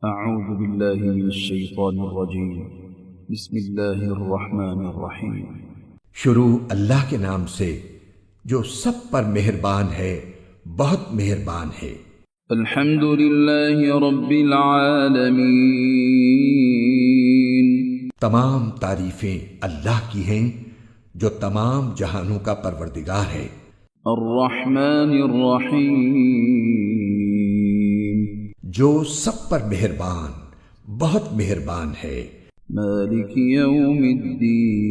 أعوذ بالله من الشيطان الرجيم بسم الله الرحمن الرحيم شروع اللہ کے نام سے جو سب پر مہربان ہے، بہت مہربان ہے۔ الحمد لله رب العالمين تمام تعریفیں اللہ کی ہیں جو تمام جہانوں کا پروردگار ہے۔ الرحمن الرحيم جو سب پر مہربان، بہت مہربان ہے۔ مالك يوم الدين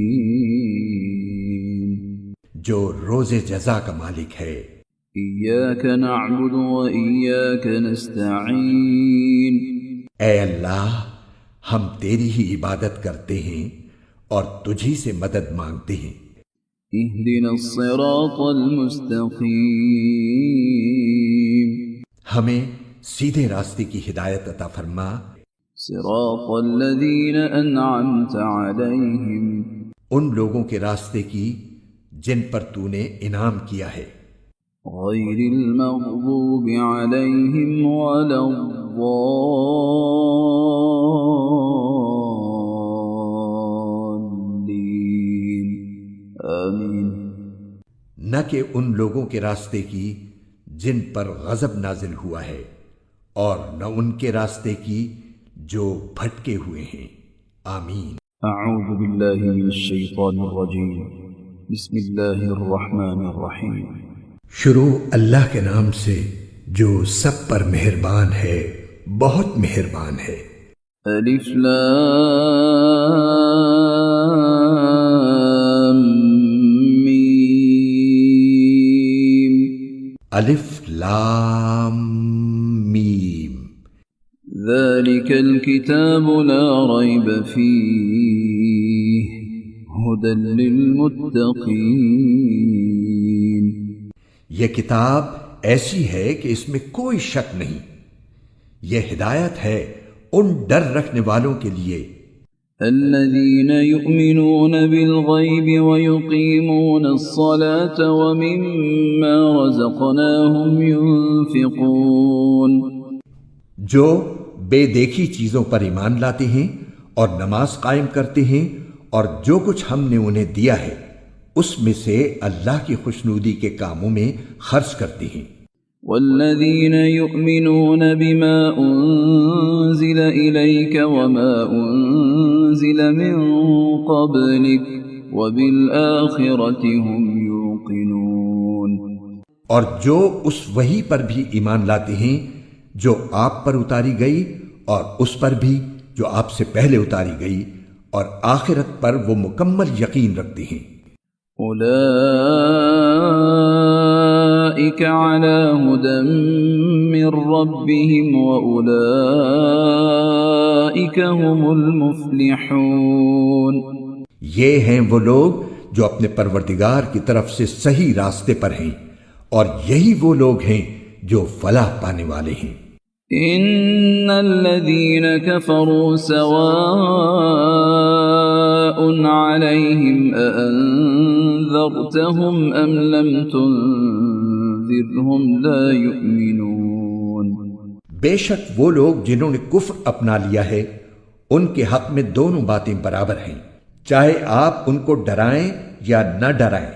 جو روز جزا کا مالک ہے۔ إياك نعبد وإياك نستعين اے اللہ، ہم تیری ہی عبادت کرتے ہیں اور تجھی سے مدد مانگتے ہیں۔ اهدنا الصراط المستقيم ہمیں سیدھے راستے کی ہدایت عطا فرما۔ صراط الذين أنعمت عليهم ان لوگوں کے راستے کی جن پر تو نے انعام کیا ہے، غير المغضوب عليهم ولا الضالين آمين نہ کہ ان لوگوں کے راستے کی جن پر غضب نازل ہوا ہے، اور نہ ان کے راستے کی جو بھٹکے ہوئے ہیں۔ آمین۔ أعوذ بالله من الشيطان الرجيم بسم الله الرحمن الرحيم شروع اللہ کے نام سے جو سب پر مہربان ہے، بہت مہربان ہے۔ ألف لام ميم الف لام میم ذلك الكتاب لا ريب فيه هدى للمتقين یہ کتاب ایسی ہے کہ اس میں کوئی شک نہیں، یہ ہدایت ہے ان ڈر رکھنے والوں کے لیے الذين يؤمنون بالغيب ويقيمون الصلاة ومما رزقناهم ينفقون جو بے دیکھی چیزوں پر ایمان لاتے ہیں اور نماز قائم کرتے ہیں، اور جو کچھ ہم نے انہیں دیا ہے اس میں سے اللہ کی خوشنودی کے کاموں میں خرچ کرتے ہیں۔ والذين يؤمنون بما أنزل إليك وما أنزل من قبلك وبالآخرة هم يوقنون اور جو اس وحی پر بھی ایمان لاتے ہیں جو آپ پر اتاری گئی، اور اس پر بھی جو آپ سے پہلے اتاری گئی، اور آخرت پر وہ مکمل یقین رکھتے ہیں۔ أولئك على هدى من ربهم وأولئك هم المفلحون یہ ہیں وہ لوگ جو اپنے پروردگار کی طرف سے صحیح راستے پر ہیں، اور یہی وہ لوگ ہیں جو فلاح پانے والے ہیں۔ إن الذين كفروا سواء عليهم أأنذرتهم أم لم تنذرهم لا يؤمنون بے شک وہ لوگ جنہوں نے کفر اپنا لیا ہے، ان کے حق میں دونوں باتیں برابر ہیں، چاہے آپ ان کو ڈرائیں یا نہ ڈرائیں،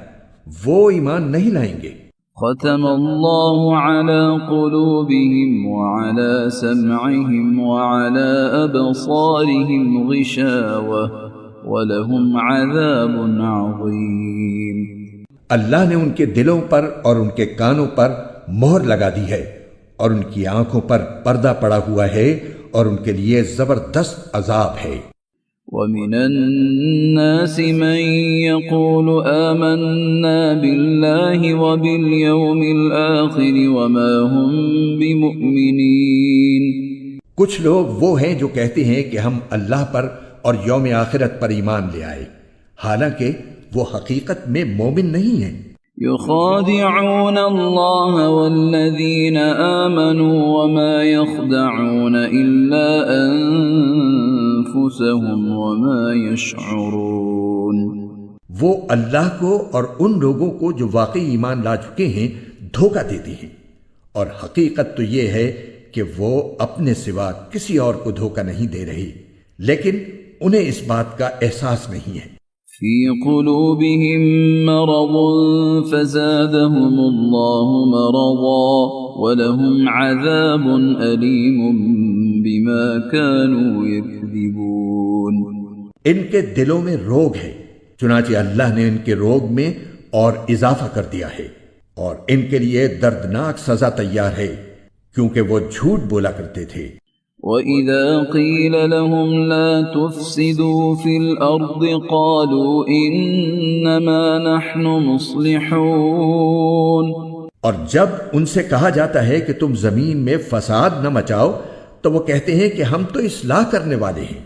وہ ایمان نہیں لائیں گے۔ ختم الله على قلوبهم وعلى سمعهم وعلى أبصارهم غشاوة ولهم عذاب عظيم اللہ نے ان کے دلوں پر اور ان کے کانوں پر مہر لگا دی ہے، اور ان کی آنکھوں پر پردہ پڑا ہوا ہے، اور ان کے لیے زبردست عذاب ہے۔ ومن الناس من يقول آمنا بالله وباليوم الآخر وما هم بمؤمنين کچھ لوگ وہ ہیں جو کہتے ہیں کہ ہم اللہ پر اور یوم آخرت پر ایمان لے آئے، حالانکہ وہ حقیقت میں مومن نہیں ہیں۔ يخادعون الله والذين آمنوا وما يخدعون إلا أنفسهم وما يشعرون وہ اللہ کو اور ان لوگوں کو جو واقعی ایمان لا چکے ہیں دھوکہ دیتے ہیں، اور حقیقت تو یہ ہے کہ وہ اپنے سوا کسی اور کو دھوکہ نہیں دے رہی، لیکن انہیں اس بات کا احساس نہیں ہے۔ فی قلوبہم مرض فزادہم اللہ مرضا ولہم عذاب علیم بما كانوا یکذبون۔ ان کے دلوں میں روگ ہے، چنانچہ اللہ نے ان کے روگ میں اور اضافہ کر دیا ہے، اور ان کے لیے دردناک سزا تیار ہے کیونکہ وہ جھوٹ بولا کرتے تھے۔ وَإِذَا قِيلَ لَهُمْ لَا تُفْسِدُوا فِي الْأَرْضِ قَالُوا إِنَّمَا نَحْنُ مُصْلِحُونَ۔ اور جب ان سے کہا جاتا ہے کہ تم زمین میں فساد نہ مچاؤ تو وہ کہتے ہیں کہ ہم تو اصلاح کرنے والے ہیں۔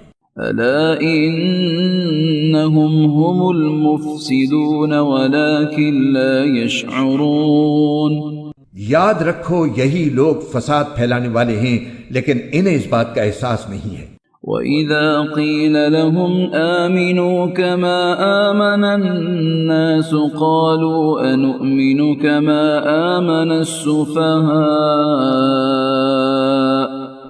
أَلَا إِنَّهُمْ هُمُ الْمُفْسِدُونَ وَلَكِنْ لَا يَشْعُرُونَ۔ یاد رکھو یہی لوگ فساد پھیلانے والے ہیں لیکن انہیں اس بات کا احساس نہیں ہے۔ وَإِذَا قِيلَ لَهُمْ آمِنُوا كَمَا آمَنَ النَّاسُ قَالُوا أَنُؤْمِنُ كَمَا آمَنَ السُّفَهَاءُ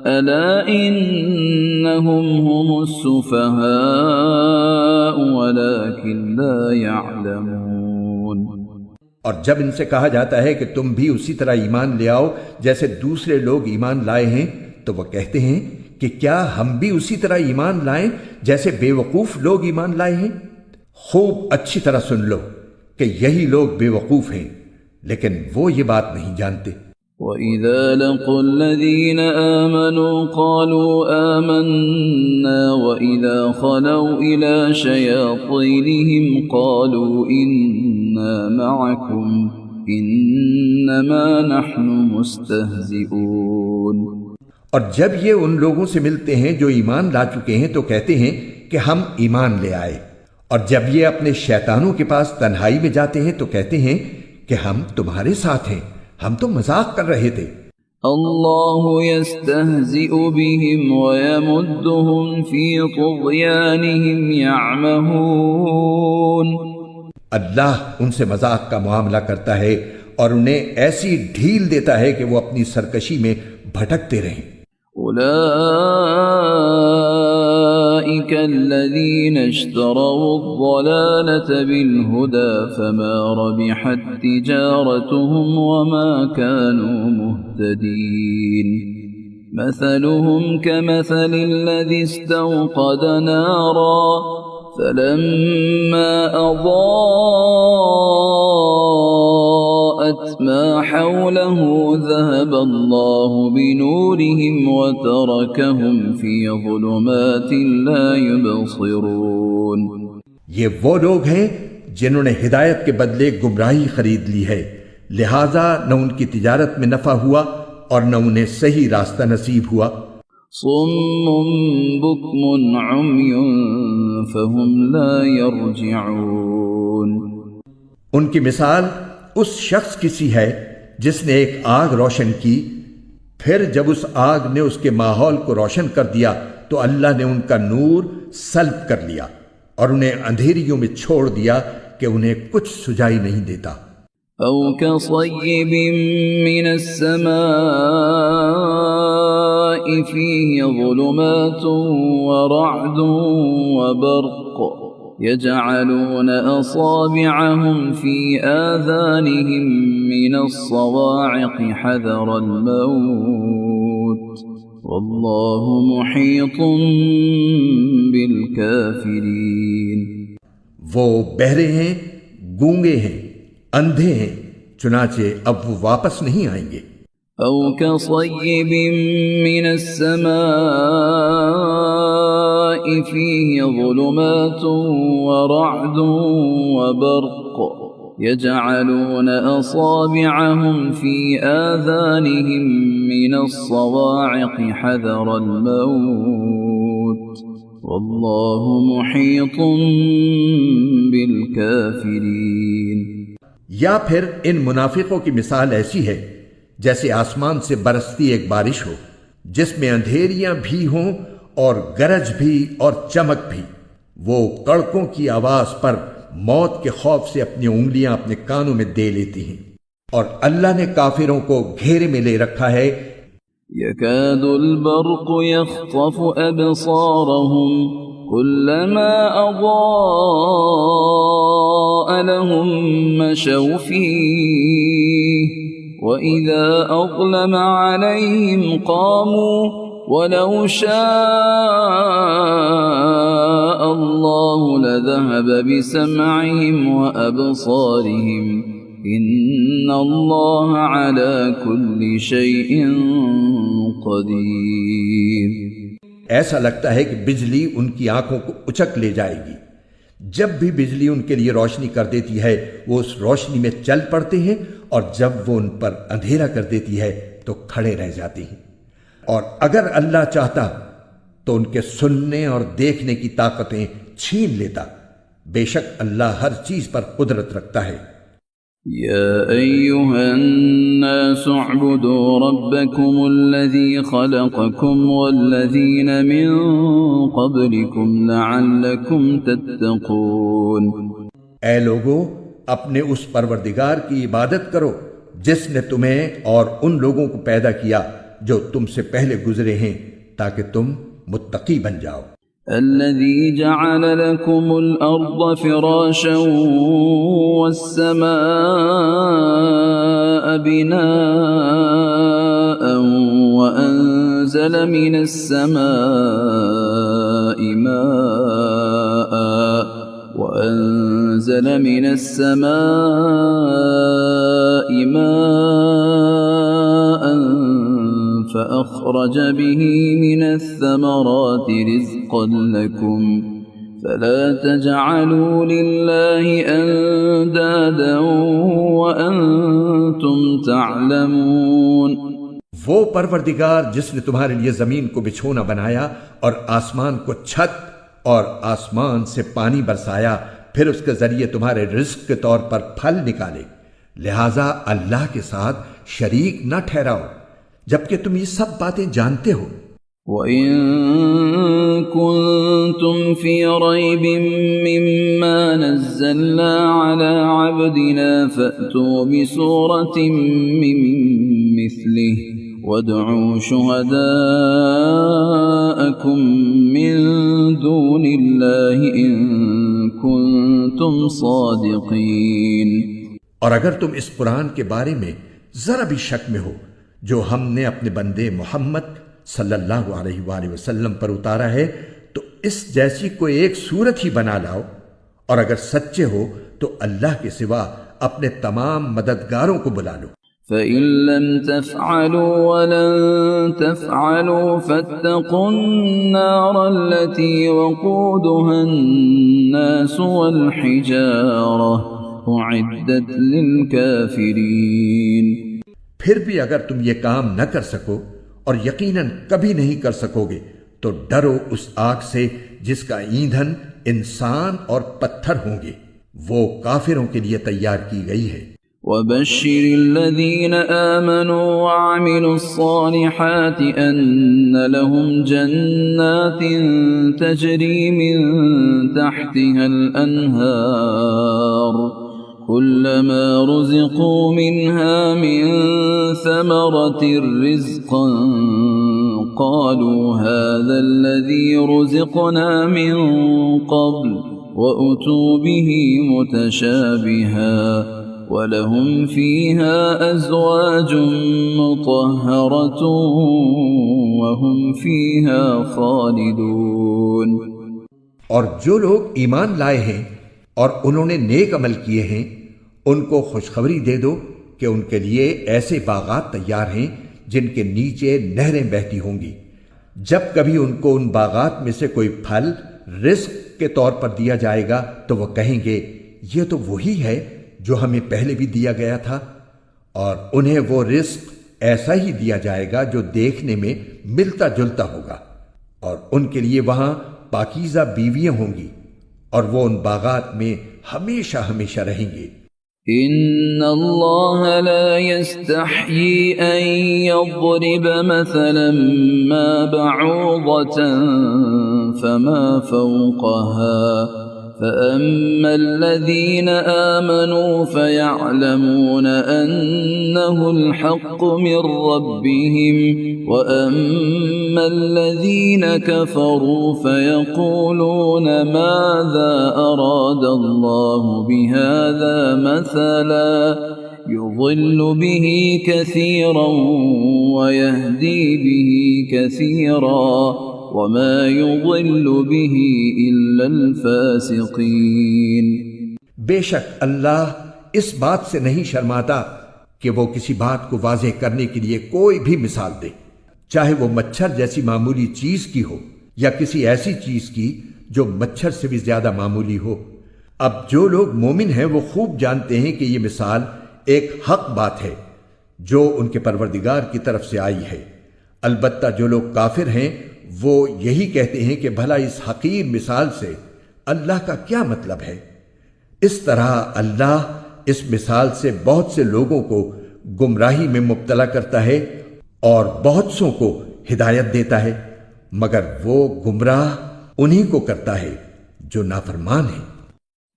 أَلَا إِنَّهُمْ هُمُ السُّفَهَاءُ وَلَكِنْ لَا يَعْلَمُونَ۔ اور جب ان سے کہا جاتا ہے کہ تم بھی اسی طرح ایمان لے آؤ جیسے دوسرے لوگ ایمان لائے ہیں تو وہ کہتے ہیں کہ کیا ہم بھی اسی طرح ایمان لائیں جیسے بے وقوف لوگ ایمان لائے ہیں؟ خوب اچھی طرح سن لو کہ یہی لوگ بے وقوف ہیں لیکن وہ یہ بات نہیں جانتے۔ وَإِذَا لَقُوا الَّذِينَ آمَنُوا قَالُوا آمَنَّا وَإِذَا خَلَوْا إِلَى شَيَاطِينِهِمْ قَالُوا إِنَّا مَعَكُمْ إِنَّمَا نَحْنُ مُسْتَهْزِئُونَ۔ اور جب یہ ان لوگوں سے ملتے ہیں جو ایمان لا چکے ہیں تو کہتے ہیں کہ ہم ایمان لے آئے، اور جب یہ اپنے شیطانوں کے پاس تنہائی میں جاتے ہیں تو کہتے ہیں کہ ہم تمہارے ساتھ ہیں، ہم تو مذاق کر رہے تھے۔ اللہ یستہزئ بہم ویمدہم فی طغیانہم یعمہون۔ اللہ ان سے مذاق کا معاملہ کرتا ہے اور انہیں ایسی ڈھیل دیتا ہے کہ وہ اپنی سرکشی میں بھٹکتے رہیں۔ أولئك الذين اشتروا الضلالة بالهدى فما ربحت تجارتهم وما كانوا مهتدين مثلهم كمثل الذي استوقد نارا فلما أضاءت ما حوله ذهب الله بنورهم وتركهم في ظلمات لا يبصرون۔ یہ وہ لوگ ہیں جنہوں نے ہدایت کے بدلے گمراہی خرید لی ہے، لہذا نہ ان کی تجارت میں نفع ہوا اور نہ انہیں صحیح راستہ نصیب ہوا۔ صم بكم عمي فهم لا يرجعون۔ ان کی مثال اس شخص کی سی ہے جس نے ایک آگ روشن کی، پھر جب اس آگ نے اس کے ماحول کو روشن کر دیا تو اللہ نے ان کا نور سلب کر لیا اور انہیں اندھیریوں میں چھوڑ دیا کہ انہیں کچھ سجائی نہیں دیتا۔ او كصيب من السماء فيه ظلمات ورعد وبرق يجعلون أصابعهم في آذانهم من الصواعق حذر الموت والله محيط بالكافرين۔ وہ بہرے ہیں، گونگے ہیں، اندھے ہیں، چنانچہ اب وہ واپس نہیں آئیں گے۔ او كصيب من السماء فيه ظلمات ورعد وبرق يجعلون أصابعهم في آذانهم من الصواعق حذر الموت والله محيط بالكافرين۔ یا پھر ان منافقوں کی مثال ایسی ہے جیسے آسمان سے برستی ایک بارش ہو جس میں اندھیریاں بھی ہوں اور گرج بھی اور چمک بھی، وہ کڑکوں کی آواز پر موت کے خوف سے اپنی انگلیاں اپنے کانوں میں دے لیتی ہیں، اور اللہ نے کافروں کو گھیرے میں لے رکھا ہے يكاد البرق يخطف أبصارهم كلما أضاء لهم مشوا فيه وإذا أظلم عليهم قاموا ولو شاء الله لذهب بسمعهم وأبصارهم إن الله على كل شيء قدير۔ ایسا لگتا ہے کہ بجلی ان کی آنکھوں کو اچک لے جائے گی۔ جب بھی بجلی ان کے لیے روشنی کر دیتی ہے وہ اس روشنی میں چل پڑتے ہیں، اور جب وہ ان پر اندھیرا کر دیتی ہے تو کھڑے رہ جاتے ہیں۔ اور اگر اللہ چاہتا تو ان کے سننے اور دیکھنے کی طاقتیں چھین لیتا۔ بے شک اللہ ہر چیز پر قدرت رکھتا ہے۔ يا أيها الناس اعبدوا ربكم الذي خلقكم والذين من قبلكم لعلكم تتقون۔ اے لوگو، اپنے اس پروردگار کی عبادت کرو جس نے تمہیں اور ان لوگوں کو پیدا کیا جو تم سے پہلے گزرے ہیں، تاکہ تم متقی بن جاؤ۔ الذي جعل لكم الأرض فراشا والسماء بناء وأنزل من السماء ماء فأخرج به من الثمرات رزقا لكم فلا تجعلوا لله أندادا وأنتم تعلمون۔ وہ پروردگار جس نے تمہارے لیے زمین کو بچھونا بنایا اور آسمان کو چھت اور آسمان سے پانی برسایا، پھر اس کے ذریعے تمہارے رزق کے طور پر پھل نکالے، لہذا اللہ کے ساتھ شریک نہ ٹھہراؤ جبکہ تم یہ سب باتیں جانتے ہو۔ وَإِن كُنتُمْ فِي رَيْبٍ مِّمَّا نَزَّلْنَا عَلَىٰ عَبْدِنَا فَأْتُوا بِسُورَةٍ مِّن مِّثْلِهِ وَادْعُوا شُهَدَاءَكُم مِّن دُونِ اللَّهِ إِن كُنتُمْ صَادِقِينَ۔ اور اگر تم اس قرآن کے بارے میں ذرا بھی شک میں ہو جو ہم نے اپنے بندے محمد صلی اللہ علیہ وآلہ وسلم پر اتارا ہے، تو اس جیسی کوئی ایک صورت ہی بنا لاؤ، اور اگر سچے ہو تو اللہ کے سوا اپنے تمام مددگاروں کو بلا لو۔ فَإِن لَّمْ تَفْعَلُوا وَلَن تَفْعَلُوا فَاتَّقُوا النَّارَ الَّتِي وَقُودُهَا النَّاسُ وَالْحِجَارَةُ أُعِدَّتْ لِلْكَافِرِينَ۔ پھر بھی اگر تم یہ کام نہ کر سکو، اور یقیناً کبھی نہیں کر سکو گے، تو ڈرو اس آگ سے جس کا ایندھن انسان اور پتھر ہوں گے، وہ کافروں کے لیے تیار کی گئی ہے۔ وَبَشِّرِ الَّذِينَ آمَنُوا وَعَمِلُوا الصَّالِحَاتِ أَنَّ لَهُمْ جَنَّاتٍ تَجْرِي مِن تَحْتِهَا الْأَنْهَارُ كُلَّمَا رُزِقُوا مِنْهَا مِن ثَمَرَةٍ رِزْقًا قَالُوا هَذَا الَّذِي رُزِقْنَا مِن قَبْلُ وَأُتُوا بِهِ مُتَشَابِهًا وَلَهُمْ فِيهَا أَزْوَاجٌ مُطَهَّرَةٌ وَهُمْ فِيهَا خَالِدُونَ۔ اور جو لوگ ایمان لائے ہیں اور انہوں نے نیک عمل کیے ہیں، ان کو خوشخبری دے دو کہ ان کے لیے ایسے باغات تیار ہیں جن کے نیچے نہریں بہتی ہوں گی۔ جب کبھی ان کو ان باغات میں سے کوئی پھل رزق کے طور پر دیا جائے گا تو وہ کہیں گے یہ تو وہی ہے جو ہمیں پہلے بھی دیا گیا تھا، اور انہیں وہ رزق ایسا ہی دیا جائے گا جو دیکھنے میں ملتا جلتا ہوگا، اور ان کے لیے وہاں پاکیزہ بیویاں ہوں گی، اور وہ ان باغات میں ہمیشہ ہمیشہ رہیں گے۔ ان اللہ لا يستحيي ان يضرب مثلا ما بعوضة فما فوقها فأما الذين آمنوا فيعلمون أنه الحق من ربهم وأما الذين كفروا فيقولون ماذا أراد الله بهذا مثلا يضل به كثيرا ويهدي به كثيرا وما يضل به إلا الفاسقين۔ بے شک اللہ اس بات سے نہیں شرماتا کہ وہ کسی بات کو واضح کرنے کے لیے کوئی بھی مثال دے، چاہے وہ مچھر جیسی معمولی چیز کی ہو یا کسی ایسی چیز کی جو مچھر سے بھی زیادہ معمولی ہو۔ اب جو لوگ مومن ہیں وہ خوب جانتے ہیں کہ یہ مثال ایک حق بات ہے جو ان کے پروردگار کی طرف سے آئی ہے، البتہ جو لوگ کافر ہیں وہ یہی کہتے ہیں کہ بھلا اس حقیر مثال سے اللہ کا کیا مطلب ہے۔ اس طرح اللہ اس مثال سے بہت سے لوگوں کو گمراہی میں مبتلا کرتا ہے اور بہت سوں کو ہدایت دیتا ہے، مگر وہ گمراہ انہی کو کرتا ہے جو نافرمان ہیں۔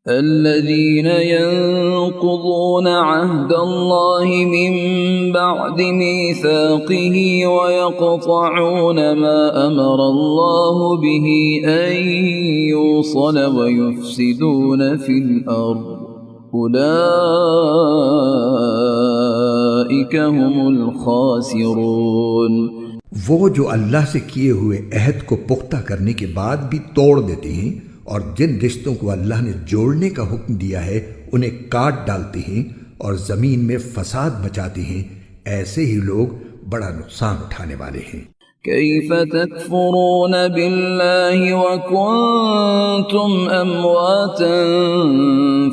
الذين ينقضون عهد الله من بعد ميثاقه ويقطعون ما أمر الله به أن يوصل ويفسدون في الأرض أولئك هم الخاسرون۔ وہ جو اللہ سے کیے ہوئے عہد کو پختہ کرنے کے بعد بھی توڑ دیتے ہیں اور جن رشتوں کو اللہ نے جوڑنے کا حکم دیا ہے انہیں کاٹ ڈالتے ہیں اور زمین میں فساد مچاتے ہیں، ایسے ہی لوگ بڑا نقصان اٹھانے والے ہیں۔ كيف تكفرون بالله وكنتم أمواتا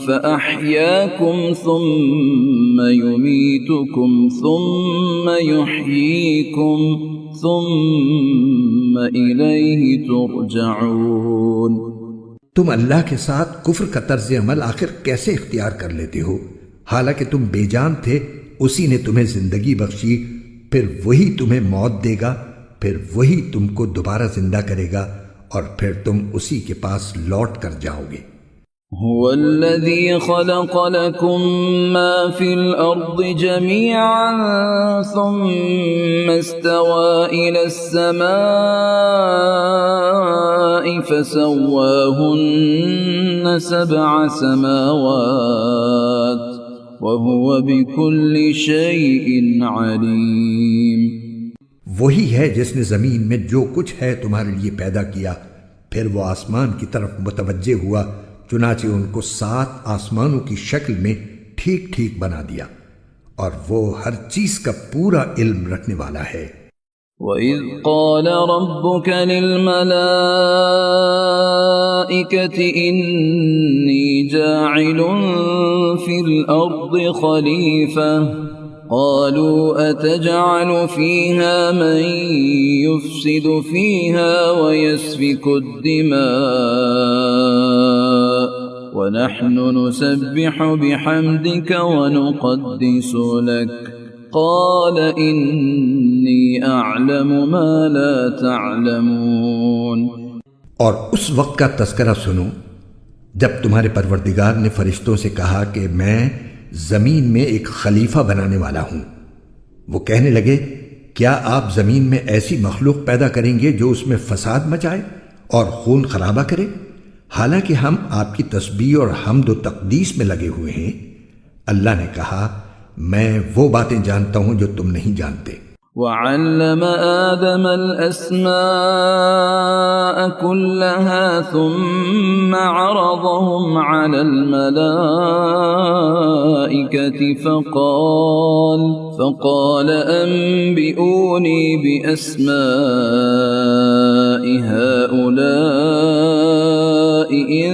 فأحياكم ثم يميتكم ثم يحييكم ثم إليه ترجعون۔ تم اللہ کے ساتھ کفر کا طرز عمل آخر کیسے اختیار کر لیتے ہو، حالانکہ تم بے جان تھے، اسی نے تمہیں زندگی بخشی، پھر وہی تمہیں موت دے گا، پھر وہی تم کو دوبارہ زندہ کرے گا اور پھر تم اسی کے پاس لوٹ کر جاؤ گے۔ هو الذي خلق لكم ما في الأرض جميعا ثم استوى إلى السماء فسواهن 7 سماوات وهو بكل شيء عليم۔ وہی ہے جس نے زمین میں جو کچھ ہے تمہارے لیے پیدا کیا، پھر وہ آسمان کی طرف متوجہ ہوا، چنانچہ ان کو 7 آسمانوں کی شکل میں ٹھیک ٹھیک بنا دیا، اور وہ ہر چیز کا پورا علم رکھنے والا ہے۔ وَإِذْ قَالَ رَبُّكَ لِلْمَلَائِكَةِ إِنِّي جَاعِلٌ فِي الْأَرْضِ خَلِيفَةً قالوا أتجعل فيها من يفسد فيها ويسفك الدماء ونحن نسبح بحمدك ونقدس لك قال إني أعلم ما لا تعلمون۔ اور اس وقت کا تذکرہ سنو جب تمہارے پروردگار نے فرشتوں سے کہا کہ میں زمین میں ایک خلیفہ بنانے والا ہوں۔ وہ کہنے لگے کیا آپ زمین میں ایسی مخلوق پیدا کریں گے جو اس میں فساد مچائے اور خون خرابہ کرے، حالانکہ ہم آپ کی تسبیح اور حمد و تقدیس میں لگے ہوئے ہیں۔ اللہ نے کہا میں وہ باتیں جانتا ہوں جو تم نہیں جانتے۔ وَعَلَّمَ آدَمَ الْأَسْمَاءَ كُلَّهَا ثُمَّ عَرَضَهُمْ عَلَى الْمَلَائِكَةِ فَقَالَ أَنبِئُونِي بِأَسْمَاءِ هَؤُلَاءِ إِن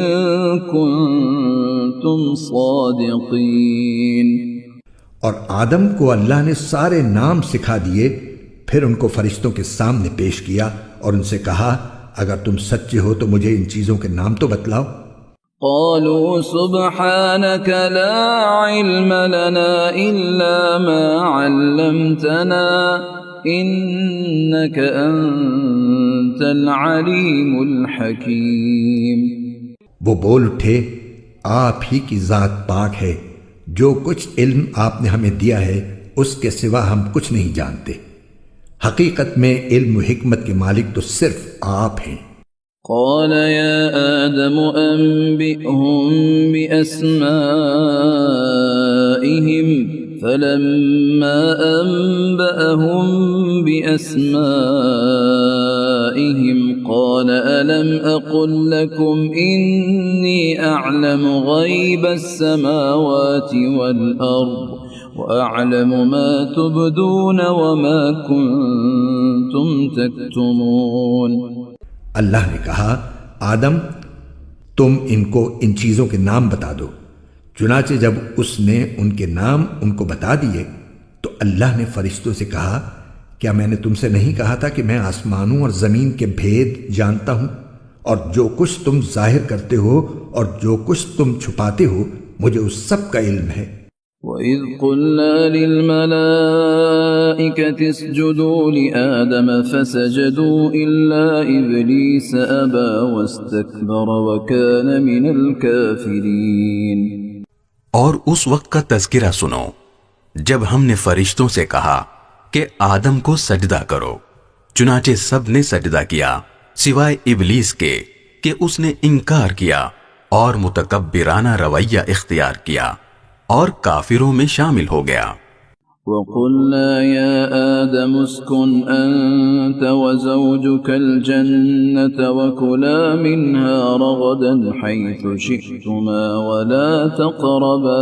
كُنتُمْ صَادِقِينَ۔ اور آدم کو اللہ نے سارے نام سکھا دیے، پھر ان کو فرشتوں کے سامنے پیش کیا اور ان سے کہا اگر تم سچے ہو تو مجھے ان چیزوں کے نام تو بتلاؤ۔ قالوا سبحانك لا علم لنا إلا ما علمتنا إنك أنت العليم الحكيم۔ وہ بول اٹھے، آپ ہی کی ذات پاک ہے، جو کچھ علم آپ نے ہمیں دیا ہے اس کے سوا ہم کچھ نہیں جانتے۔ حقیقت میں علم و حکمت کے مالک تو صرف آپ ہیں۔ قال يا آدم أنبئهم بأسمائهم فلما أنبأهم بأسمائهم قال ألم أقل لكم إني أعلم غيب السماوات والأرض وأعلم ما تبدون وما كنتم تكتمون۔ اللہ نے کہا، آدم تم ان کو ان چیزوں کے نام بتا دو۔ چنانچہ جب اس نے ان کے نام ان کو بتا دیے تو اللہ نے فرشتوں سے کہا، کیا میں نے تم سے نہیں کہا تھا کہ میں آسمانوں اور زمین کے بھید جانتا ہوں، اور جو کچھ تم ظاہر کرتے ہو اور جو کچھ تم چھپاتے ہو مجھے اس سب کا علم ہے۔ وَإِذْ قُلْنَا لِلْمَلَائِكَةِ اسْجُدُوا لِآدَمَ فَسَجَدُوا إِلَّا إِبْلِيسَ أَبَى وَاسْتَكْبَرَ وَكَانَ مِنَ الْكَافِرِينَ۔ اور اس وقت کا تذکرہ سنو جب ہم نے فرشتوں سے کہا کہ آدم کو سجدہ کرو، چنانچہ سب نے سجدہ کیا سوائے ابلیس کے کہ اس نے انکار کیا اور متکبرانہ رویہ اختیار کیا اور کافروں میں شامل ہو گیا۔ وَقُلْنَا يَا آدَمُ اسْكُنْ أَنْتَ وَزَوْجُكَ الْجَنَّةَ وَكُلَا مِنْهَا رَغَدًا حَيْثُ شِئْتُمَا وَلَا تَقْرَبَا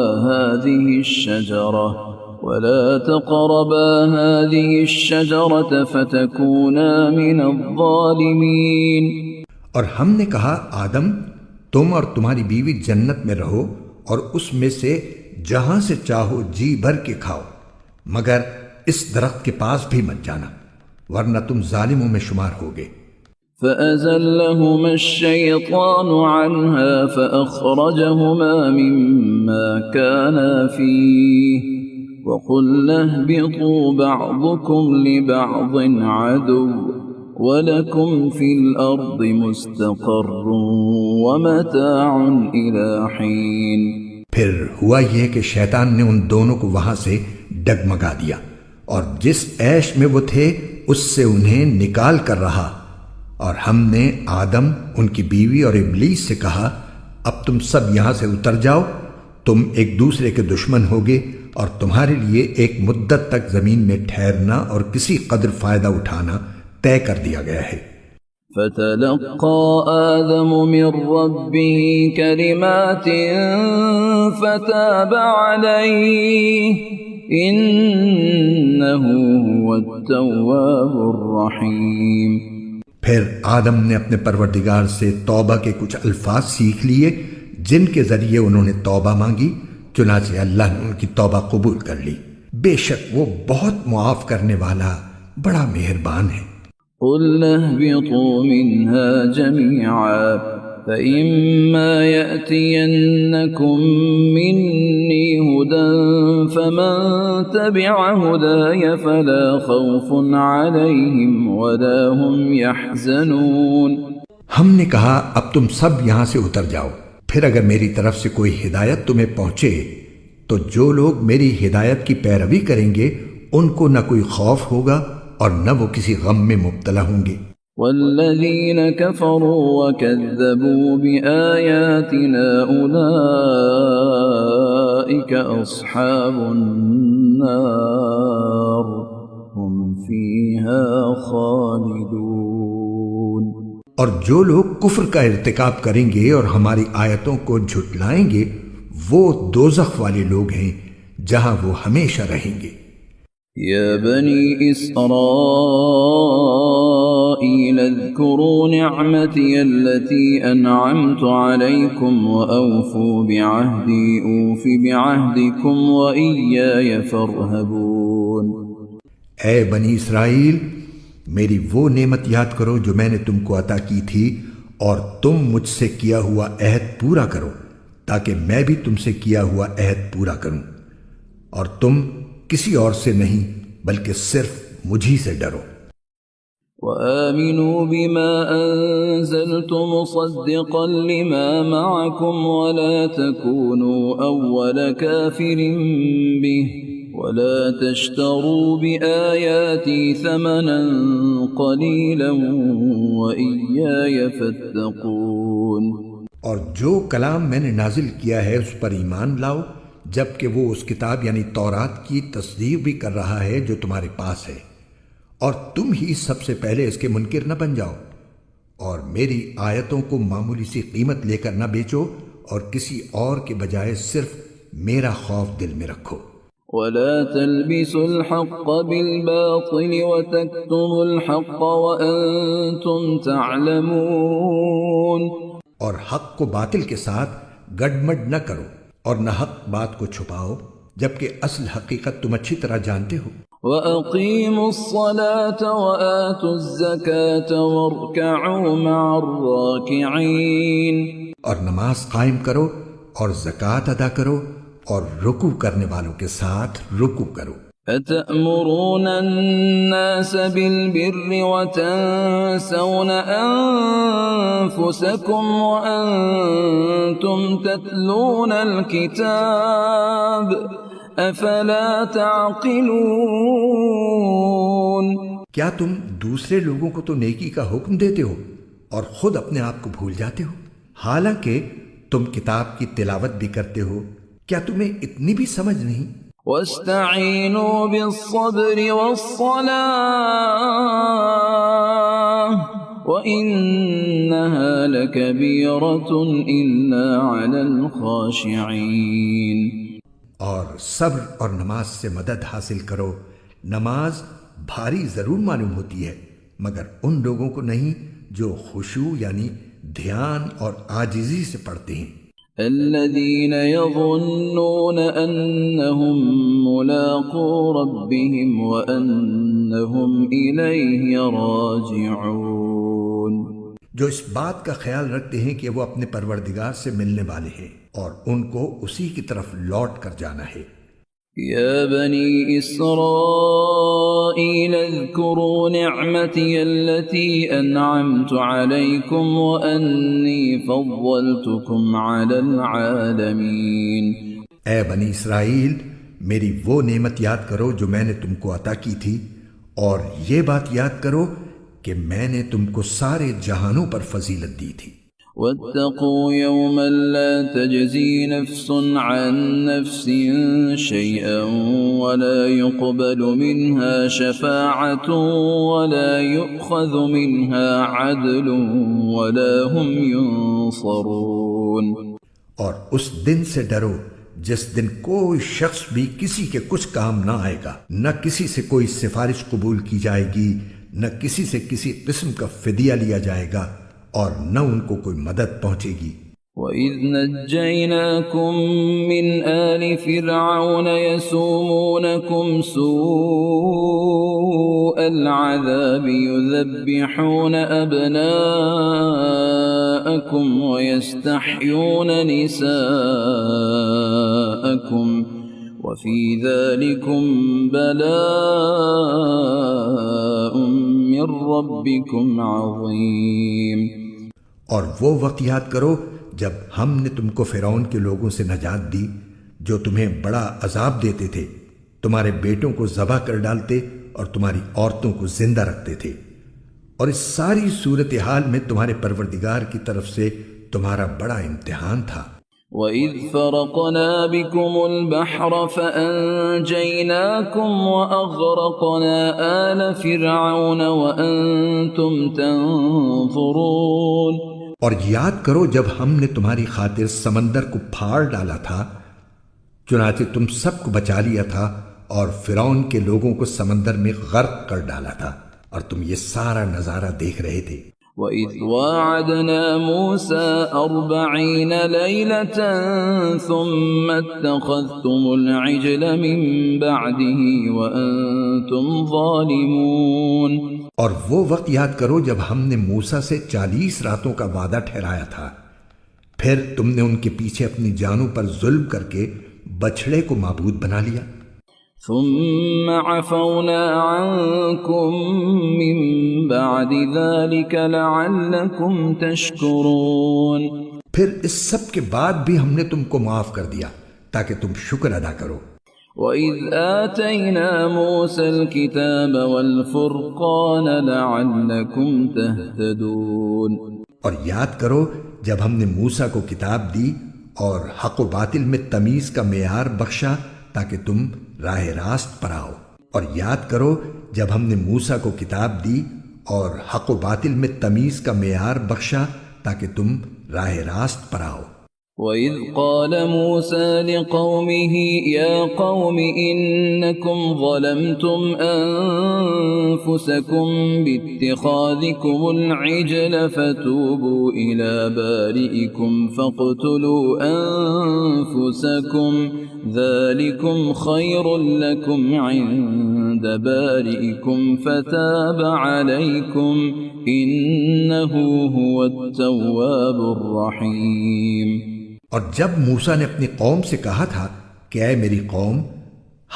هَذِهِ الشَّجَرَةَ فَتَكُونَا مِنَ الظَّالِمِينَ۔ اور ہم نے کہا، آدم تم اور تمہاری بیوی جنت میں رہو اور اس میں سے جہاں سے چاہو جی بھر کے کھاؤ، مگر اس درخت کے پاس بھی مت جانا ورنہ تم ظالموں میں شمار ہوگے۔ فَأَزَلَّهُمَا الشَّيْطَانُ عَنْهَا فَأَخْرَجَهُمَا مِمَّا كَانَا فِيهِ وَقُلْنَا اهْبِطُوا بَعْضُكُمْ لِبَعْضٍ عَدُوٌّ وَلَكُمْ فِي الْأَرْضِ مُسْتَقَرٌّ وَمَتَاعٌ إِلَى حِينٍ۔ پھر ہوا یہ کہ شیطان نے ان دونوں کو وہاں سے ڈگمگا دیا اور جس عیش میں وہ تھے اس سے انہیں نکال کر رہا، اور ہم نے آدم، ان کی بیوی اور ابلیس سے کہا، اب تم سب یہاں سے اتر جاؤ، تم ایک دوسرے کے دشمن ہوگے اور تمہارے لیے ایک مدت تک زمین میں ٹھہرنا اور کسی قدر فائدہ اٹھانا طے کر دیا گیا ہے۔ فَتَلَقَّى آدَمُ مِنْ رَبِّهِ كَلِمَاتٍ فَتَابَ عَلَيْهِ إِنَّهُ هُوَ التَّوَّابُ الرَّحِيمُ۔ پھر آدم نے اپنے پروردگار سے توبہ کے کچھ الفاظ سیکھ لیے جن کے ذریعے انہوں نے توبہ مانگی، چنانچہ اللہ نے ان کی توبہ قبول کر لی، بے شک وہ بہت معاف کرنے والا بڑا مہربان ہے۔ قُلْنَا اهْبِطُوا مِنْهَا جَمِيعًا فَإِمَّا يَأْتِيَنَّكُمْ مِنِّي هُدًى فَمَنْ تَبِعَ هُدَايَ فَلَا خَوْفٌ عَلَيْهِمْ وَلَا هُمْ يَحْزَنُونَ۔ ہم نے کہا، اب تم سب یہاں سے اتر جاؤ، پھر اگر میری طرف سے کوئی ہدایت تمہیں پہنچے تو جو لوگ میری ہدایت کی پیروی کریں گے ان کو نہ کوئی خوف ہوگا اور نہ وہ کسی غم میں مبتلا ہوں گے۔ وَالَّذِينَ كَفَرُوا وَكَذَّبُوا بِآيَاتِنَا أُولَئِكَ أَصْحَابُ النَّارِ هُمْ فِيهَا خَالِدُونَ۔ اور جو لوگ کفر کا ارتکاب کریں گے اور ہماری آیتوں کو جھٹلائیں گے وہ دوزخ والے لوگ ہیں جہاں وہ ہمیشہ رہیں گے۔ یا بنی اسرائیل اذکروا نعمتی التي انعمت علیکم واوفوا بعہدی اوف بعہدکم وإیای فارہبون۔ اے بنی اسرائیل، میری وہ نعمت یاد کرو جو میں نے تم کو عطا کی تھی، اور تم مجھ سے کیا ہوا عہد پورا کرو تاکہ میں بھی تم سے کیا ہوا عہد پورا کروں، اور تم کسی اور سے نہیں بلکہ صرف مجھی سے ڈرو۔ وآمنوا بما أنزلت مصدقا لما معكم ولا تكونوا أول كافر به ولا تشتروا بآياتي ثمنا قليلا وإياي فاتقون۔ اور جو کلام میں نے نازل کیا ہے اس پر ایمان لاؤ، جبکہ وہ اس کتاب یعنی تورات کی تصدیق بھی کر رہا ہے جو تمہارے پاس ہے، اور تم ہی سب سے پہلے اس کے منکر نہ بن جاؤ، اور میری آیتوں کو معمولی سی قیمت لے کر نہ بیچو، اور کسی اور کے بجائے صرف میرا خوف دل میں رکھو۔ ولا تلبسوا الحق بالباطل وتكتموا الحق وأنتم تعلمون۔ اور حق کو باطل کے ساتھ گڈمڈ نہ کرو اور نہ حق بات کو چھپاؤ، جبکہ اصل حقیقت تم اچھی طرح جانتے ہو۔ وَأَقِيمُوا الصَّلَاةَ وَآتُوا الزَّكَاةَ وَارْكَعُوا مَعَ الرَّاكِعِينَ۔ اور نماز قائم کرو اور زکوٰۃ ادا کرو اور رکوع کرنے والوں کے ساتھ رکوع کرو۔ أَتَأْمُرُونَ النَّاسَ بِالْبِرِّ وَتَنْسَوْنَ أَنفُسَكُمْ وَأَنْتُمْ تَتْلُونَ الْكِتَابَ أَفَلَا تَعْقِلُونَ۔ کیا تم دوسرے لوگوں کو تو نیکی کا حکم دیتے ہو اور خود اپنے آپ کو بھول جاتے ہو، حالانکہ تم کتاب کی تلاوت بھی کرتے ہو؟ کیا تمہیں اتنی بھی سمجھ نہیں؟ وَاسْتَعِينُوا بِالصَّبْرِ وَالصَّلَاةِ وَإِنَّهَا لَكَبِيرَةٌ إِلَّا عَلَى الْخَاشِعِينَ۔ اور صبر اور نماز سے مدد حاصل کرو۔ نماز بھاری ضرور معلوم ہوتی ہے مگر ان لوگوں کو نہیں جو خشوع یعنی دھیان اور عاجزی سے پڑھتے ہیں۔ الذين يظنون أنهم ملاقو ربهم وأنهم إليه راجعون، جو اس بات کا خیال رکھتے ہیں کہ وہ اپنے پروردگار سے ملنے والے ہیں اور ان کو اسی کی طرف لوٹ کر جانا ہے۔ يا بني إسرائيل اذكروا نعمتي التي أنعمت عليكم وأني فضلتكم على العالمين۔ اے بنی اسرائیل، میری وہ نعمت یاد کرو جو میں نے تم کو عطا کی تھی، اور یہ بات یاد کرو کہ میں نے تم کو سارے جہانوں پر فضیلت دی تھی۔ واتقوا يوما لا تجزي نفس عن نفس شيئا ولا يقبل منها شفاعة ولا يؤخذ منها عدل ولا هم ينصرون۔ اور اس دن سے ڈرو جس دن کوئی شخص بھی کسی کے کچھ کام نہ آئے گا، نہ کسی سے کوئی سفارش قبول کی جائے گی، نہ کسی سے کسی قسم کا فدیہ لیا جائے گا، اور نہ ان کو کوئی مدد پہنچے گی۔ وَإِذْ نَجَّيْنَاكُمْ مِنْ آلِ فِرْعَوْنَ يَسُومُونَكُمْ سُوءَ الْعَذَابِ يُذَبِّحُونَ أَبْنَاءَكُمْ وَيَسْتَحْيُونَ نِسَاءَكُمْ وَفِي ذَلِكُمْ بَلَاءٌ مِّن رَّبِّكُمْ عَظِيمٌ۔ اور وہ وقت یاد کرو جب ہم نے تم کو فرعون کے لوگوں سے نجات دی جو تمہیں بڑا عذاب دیتے تھے، تمہارے بیٹوں کو ذبح کر ڈالتے اور تمہاری عورتوں کو زندہ رکھتے تھے، اور اس ساری صورتحال میں تمہارے پروردگار کی طرف سے تمہارا بڑا امتحان تھا۔ وَإِذْ فَرَقْنَا بِكُمُ الْبَحْرَ فَأَنْجَيْنَاكُمْ وَأَغْرَقْنَا آلَ فِرْعَوْنَ وَأَنْتُمْ تَنْظُرُونَ۔ اور یاد کرو جب ہم نے تمہاری خاطر سمندر کو پھاڑ ڈالا تھا، چنانچہ تم سب کو بچا لیا تھا، اور فرعون کے لوگوں کو سمندر میں غرق کر ڈالا تھا، اور تم یہ سارا نظارہ دیکھ رہے تھے۔ وَإِذْ وَاعَدْنَا مُوسَى 40 لَيْلَةً ثُمَّ اتَّخَذْتُمُ الْعِجْلَ مِن بَعْدِهِ وَأَنْتُمْ ظَالِمُونَ۔ اور وہ وقت یاد کرو جب ہم نے موسیٰ سے 40 راتوں کا وعدہ ٹھہرایا تھا، پھر تم نے ان کے پیچھے اپنی جانوں پر ظلم کر کے بچھڑے کو معبود بنا لیا۔ ثم عفونا عنكم من بعد ذلك لعلكم تشكرون. پھر اس سب کے بعد بھی ہم نے تم کو معاف کر دیا تاکہ تم شکر ادا کرو. وَإِذْ آتَيْنَا مُوسَى الْكِتَابَ وَالْفُرْقَانَ لَعَلَّكُمْ تَهْتَدُونَ. اور یاد کرو جب ہم نے موسیٰ کو کتاب دی اور حق و باطل میں تمیز کا معیار بخشا تاکہ تم راہ راست پر آؤ. اور یاد کرو جب ہم نے موسیٰ کو کتاب دی اور حق و باطل میں تمیز کا معیار بخشا تاکہ تم راہ راست پر آؤ. وَإِذْ قَالَ مُوسَى لِقَوْمِهِ يَا قَوْمِ إِنَّكُمْ ظَلَمْتُمْ أَنفُسَكُمْ بِاتِّخَاذِكُمُ الْعِجْلَ فَتُوبُوا إِلَى بَارِئِكُمْ فَاقْتُلُوا أَنفُسَكُمْ ذَلِكُمْ خَيْرٌ لَكُمْ عِندَ بَارِئِكُمْ فَتَابَ عَلَيْكُمْ إِنَّهُ هُوَ التَّوَّابُ الرَّحِيمُ. اور جب موسیٰ نے اپنی قوم سے کہا تھا کہ اے میری قوم،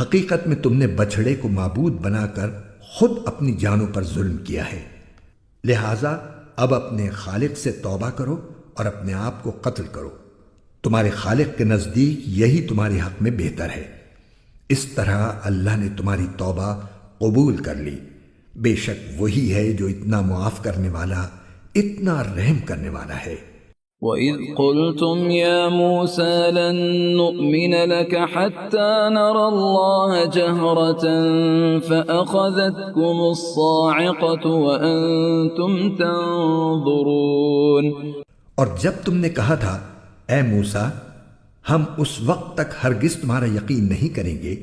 حقیقت میں تم نے بچھڑے کو معبود بنا کر خود اپنی جانوں پر ظلم کیا ہے، لہٰذا اب اپنے خالق سے توبہ کرو اور اپنے آپ کو قتل کرو. تمہارے خالق کے نزدیک یہی تمہارے حق میں بہتر ہے. اس طرح اللہ نے تمہاری توبہ قبول کر لی. بے شک وہی ہے جو اتنا معاف کرنے والا، اتنا رحم کرنے والا ہے. وَإِذْ قُلْتُمْ يَا مُوسَى لَن نُّؤْمِنَ لَكَ حَتَّى نَرَى اللَّهَ جَهْرَةً فَأَخَذَتْكُمُ الصَّاعِقَةُ وَأَنْتُمْ تَنظُرُونَ. اور جب تم نے کہا تھا اے موسیٰ ہم اس وقت تک ہرگز تمہارا یقین نہیں کریں گے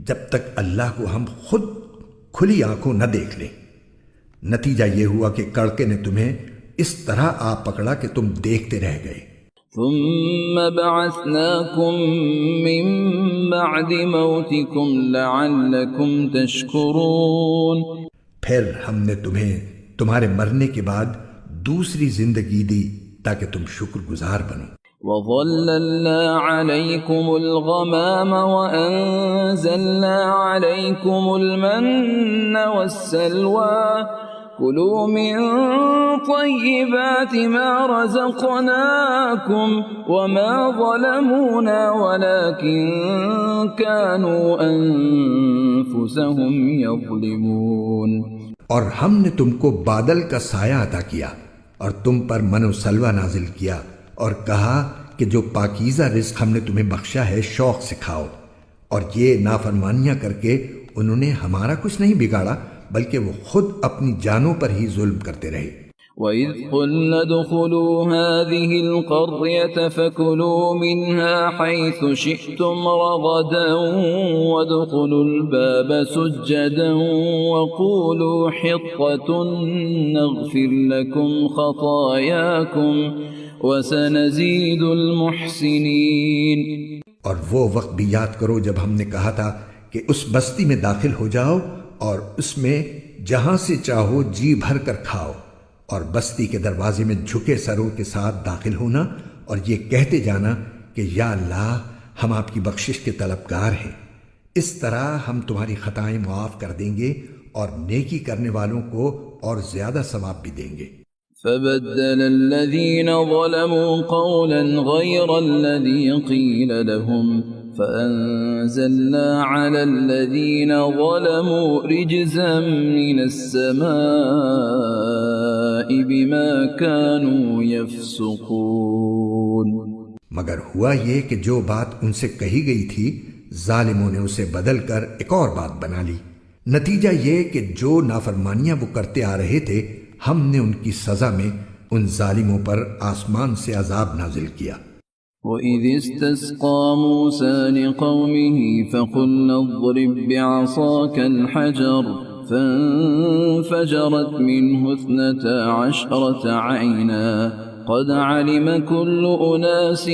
جب تک اللہ کو ہم خود کھلی آنکھوں نہ دیکھ لیں، نتیجہ یہ ہوا کہ کڑکے نے تمہیں اس طرح آ پکڑا کہ تم دیکھتے رہ گئے. ثم بعثناكم من بعد موتكم لعلكم تشكرون. پھر ہم نے تمہیں تمہارے مرنے کے بعد دوسری زندگی دی تاکہ تم شکر گزار بنو. وَظَلَّلْنَا عَلَيْكُمُ الْغَمَامَ وَأَنزَلْنَا عَلَيْكُمُ الْمَنَّ وَالسَّلْوَىٰ كُلُوا مِن طَيِّبَاتِ مَا رَزَقْنَاكُمْ وَمَا ظَلَمُونَا وَلَكِن كَانُوا أَنفُسَهُمْ يَظْلِمُونَ. اور ہم نے تم کو بادل کا سایہ عطا کیا اور تم پر من و سلوہ نازل کیا اور کہا کہ جو پاکیزہ رزق ہم نے تمہیں بخشا ہے شوق سے کھاؤ. اور یہ نافرمانیاں کر کے انہوں نے ہمارا کچھ نہیں بگاڑا بلکہ وہ خود اپنی جانوں پر ہی ظلم کرتے رہے. وَإِذْ قُلْنَا ادْخُلُوا هَٰذِهِ الْقَرْيَةَ فَكُلُوا مِنْهَا حَيْثُ شِئْتُمْ رَغَدًا وَادْخُلُوا الْبَابَ سُجَّدًا وَقُولُوا حِطَّةٌ نَّغْفِرْ لَكُمْ خَطَايَاكُمْ وَسَنَزِيدُ الْمُحْسِنِينَ. اور وہ وقت بھی یاد کرو جب ہم نے کہا تھا کہ اس بستی میں داخل ہو جاؤ اور اس میں جہاں سے چاہو جی بھر کر کھاؤ، اور بستی کے دروازے میں جھکے سروں کے ساتھ داخل ہونا اور یہ کہتے جانا کہ یا اللہ ہم آپ کی بخشش کے طلبگار ہیں. اس طرح ہم تمہاری خطائیں معاف کر دیں گے اور نیکی کرنے والوں کو اور زیادہ ثواب بھی دیں گے. فبدل الذين ظلموا قولا غير الذي قيل لهم فأنزلنا على الذين ظلموا رجزا من السماء بما كانوا يفسقون. مگر ہوا یہ کہ جو بات ان سے کہی گئی تھی ظالموں نے اسے بدل کر ایک اور بات بنا لی. نتیجہ یہ کہ جو نافرمانیاں وہ کرتے آ رہے تھے ہم نے ان کی سزا میں ان ظالموں پر آسمان سے عذاب نازل کیا. وَإِذِ اسْتَسْقَىٰ مُوسَىٰ لِقَوْمِهِ فَقُلْنَا اضْرِب بِّعَصَاكَ الْحَجَرَ فَانفَجَرَتْ مِنْهُ 12 عَيْنًا قَدْ عَلِمَ كُلُّ أُنَاسٍ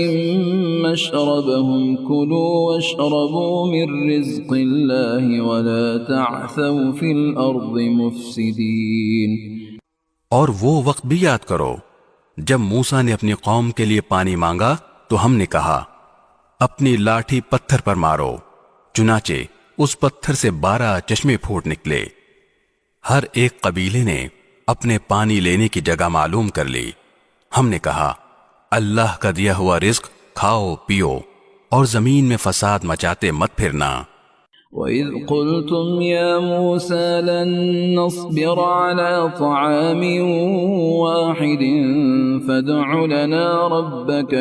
مَّشْرَبَهُمْ كُلُوا وَاشْرَبُوا مِن رِّزْقِ اللَّهِ وَلَا تَعْثَوْا فِي الْأَرْضِ مُفْسِدِينَ. اور وہ وقت بھی یاد کرو جب موسیٰ نے اپنی قوم کے لیے پانی مانگا تو ہم نے کہا اپنی لاٹھی پتھر پر مارو، چنانچہ اس پتھر سے 12 چشمے پھوٹ نکلے۔ ہر ایک قبیلے نے اپنے پانی لینے کی جگہ معلوم کر لی۔ ہم نے کہا اللہ کا دیا ہوا رزق کھاؤ پیو اور زمین میں فساد مچاتے مت پھرنا۔ وَإِذْ قُلْتُمْ يَا مُوسَى لَن نَّصْبِرَ عَلَى طَعَامٍ وَاحِدٍ فَادْعُ لَنَا رَبَّكَ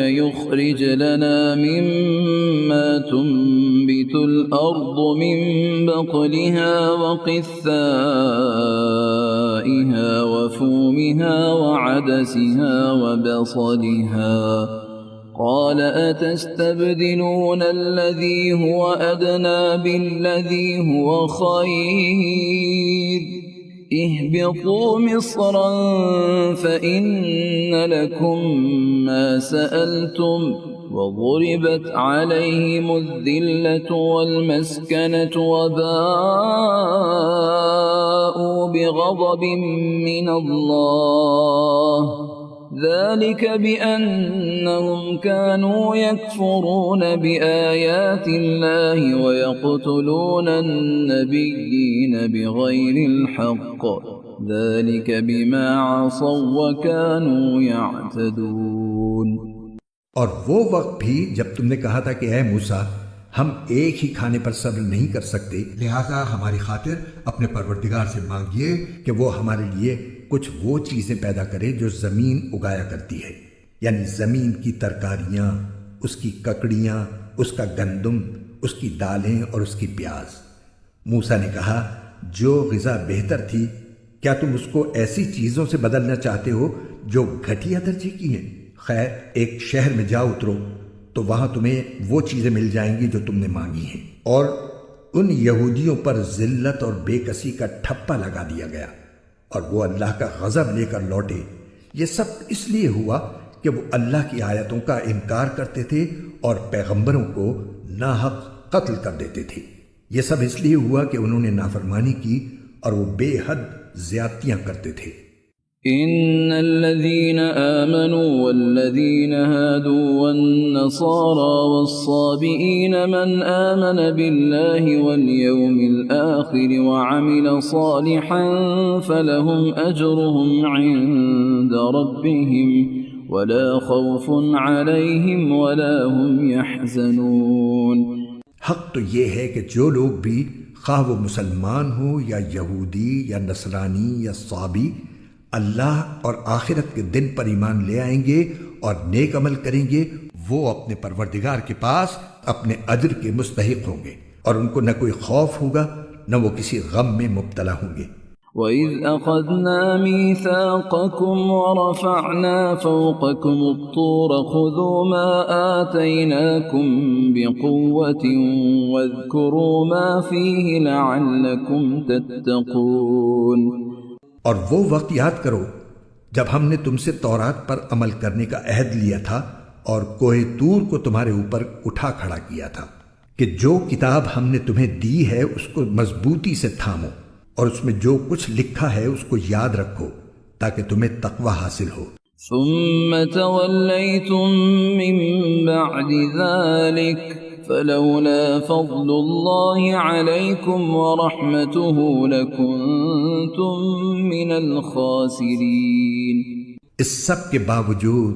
يُخْرِجْ لَنَا مِمَّا تُنبِتُ الْأَرْضُ مِن بَقْلِهَا وَقِثَّائِهَا وَفُومِهَا وَعَدَسِهَا وَبَصَلِهَا قَالَ أَتَسْتَبْدِلُونَ الَّذِي هُوَ أَدْنَىٰ بِالَّذِي هُوَ خَيْرٌ اهْبِطُوا مِصْرًا فَإِنَّ لَكُم مَّا سَأَلْتُمْ وَضُرِبَتْ عَلَيْهِمُ الذِّلَّةُ وَالْمَسْكَنَةُ وَبَاءُوا بِغَضَبٍ مِّنَ اللَّهِ ذَلِكَ بِأَنَّهُمْ كَانُوا يَكْفُرُونَ بِآيَاتِ اللَّهِ وَيَقْتُلُونَ النَّبِيِّينَ بِغَيْرِ الْحَقِّ ذَلِكَ بِمَا عَصَوا وَكَانُوا يَعْتَدُونَ۔ اور وہ وقت بھی جب تم نے کہا تھا کہ اے موسیٰ ہم ایک ہی کھانے پر صبر نہیں کر سکتے، لہذا ہماری خاطر اپنے پروردگار سے مانگیے کہ وہ ہمارے لیے کچھ وہ چیزیں پیدا کرے جو زمین اگایا کرتی ہے، یعنی زمین کی ترکاریاں، اس کی ککڑیاں، اس کا گندم، اس کی دالیں اور اس کی پیاز۔ موسیٰ نے کہا جو غذا بہتر تھی کیا تم اس کو ایسی چیزوں سے بدلنا چاہتے ہو جو گھٹیا درجے کی ہیں؟ خیر ایک شہر میں جا اترو تو وہاں تمہیں وہ چیزیں مل جائیں گی جو تم نے مانگی ہیں۔ اور ان یہودیوں پر ذلت اور بے کسی کا ٹھپا لگا دیا گیا اور وہ اللہ کا غضب لے کر لوٹے۔ یہ سب اس لیے ہوا کہ وہ اللہ کی آیتوں کا انکار کرتے تھے اور پیغمبروں کو ناحق قتل کر دیتے تھے۔ یہ سب اس لیے ہوا کہ انہوں نے نافرمانی کی اور وہ بے حد زیادتیاں کرتے تھے۔ إن الذين آمنوا والذين هادوا والنصارى والصابئين من آمن بالله واليوم الآخر وعمل صالحا فلهم أجرهم عند ربهم ولا خوف عليهم ولا هم يحزنون۔ حق تو یہ ہے کہ جو لوگ بھی خواہ وہ مسلمان ہو یا یہودی یا نصرانی یا صابی اللہ اور آخرت کے دن پر ایمان لے آئیں گے اور نیک عمل کریں گے، وہ اپنے پروردگار کے پاس اپنے اجر کے مستحق ہوں گے اور ان کو نہ کوئی خوف ہوگا نہ وہ کسی غم میں مبتلا ہوں گے۔ وَإِذْ أَخَذْنَا مِيثَاقَكُمْ وَرَفَعْنَا فَوْقَكُمُ الطُّورَ خُذُوا مَا آتَيْنَاكُمْ بِقُوَّةٍ وَاذْكُرُوا مَا فِيهِ لَعَلَّكُمْ تَتَّقُونَ۔ اور وہ وقت یاد کرو جب ہم نے تم سے تورات پر عمل کرنے کا عہد لیا تھا اور کوہ طور کو تمہارے اوپر اٹھا کھڑا کیا تھا کہ جو کتاب ہم نے تمہیں دی ہے اس کو مضبوطی سے تھامو اور اس میں جو کچھ لکھا ہے اس کو یاد رکھو تاکہ تمہیں تقوی حاصل ہو۔ ثم توليتم من بعد ذلك فلولا فضل الله عليكم ورحمته لكنتم من الخاسرين۔ اس سب کے باوجود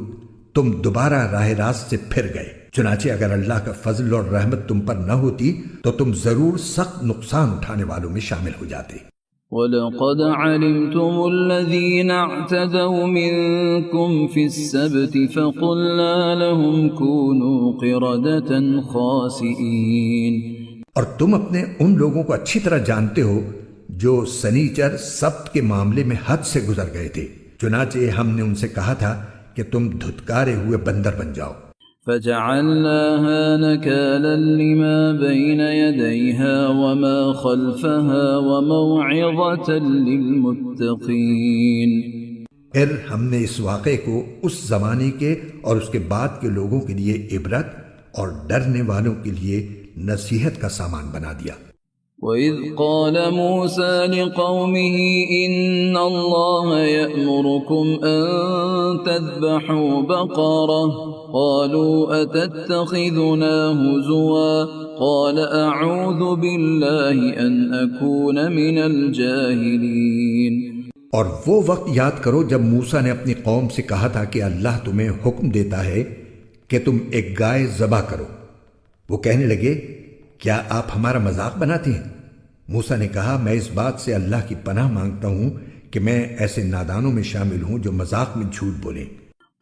تم دوبارہ راہ راست سے پھر گئے، چنانچہ اگر اللہ کا فضل اور رحمت تم پر نہ ہوتی تو تم ضرور سخت نقصان اٹھانے والوں میں شامل ہو جاتے۔ وَلَقَدْ عَلِمْتُمُ الَّذِينَ اعْتَدَوْا مِنكُمْ فِي السَّبْتِ فَقُلْنَا لَهُمْ كُونُوا قِرَدَةً خَاسِئِينَ۔ اور تم اپنے ان لوگوں کو اچھی طرح جانتے ہو جو سنیچر سبت کے معاملے میں حد سے گزر گئے تھے، چنانچہ ہم نے ان سے کہا تھا کہ تم دھتکارے ہوئے بندر بن جاؤ۔ فَجَعَلْنَاهَا نَكَالًا لِمَا بَيْنَ يَدَيْهَا وَمَا خَلْفَهَا وَمَوْعِظَةً لِلْمُتَّقِينَ۔ پھر ہم نے اس واقعے کو اس زمانے کے اور اس کے بعد کے لوگوں کے لیے عبرت اور ڈرنے والوں کے لیے نصیحت کا سامان بنا دیا۔ وَإِذْ قَالَ مُوسَى لِقَوْمِهِ إِنَّ اللَّهَ يَأْمُرُكُمْ أَن تَذْبَحُوا بَقَرَةً قَالُوا أَتَتَّخِذُنَا هُزُوًا قَالَ أَعُوذُ بِاللَّهِ أَنْ أَكُونَ مِنَ الْجَاهِلِينَ۔ اور وہ وقت یاد کرو جب موسیٰ نے اپنی قوم سے کہا تھا کہ اللہ تمہیں حکم دیتا ہے کہ تم ایک گائے ذبح کرو۔ وہ کہنے لگے کیا آپ ہمارا مذاق بناتے ہیں؟ موسیٰ نے کہا میں اس بات سے اللہ کی پناہ مانگتا ہوں کہ میں ایسے نادانوں میں شامل ہوں جو مذاق میں جھوٹ بولیں۔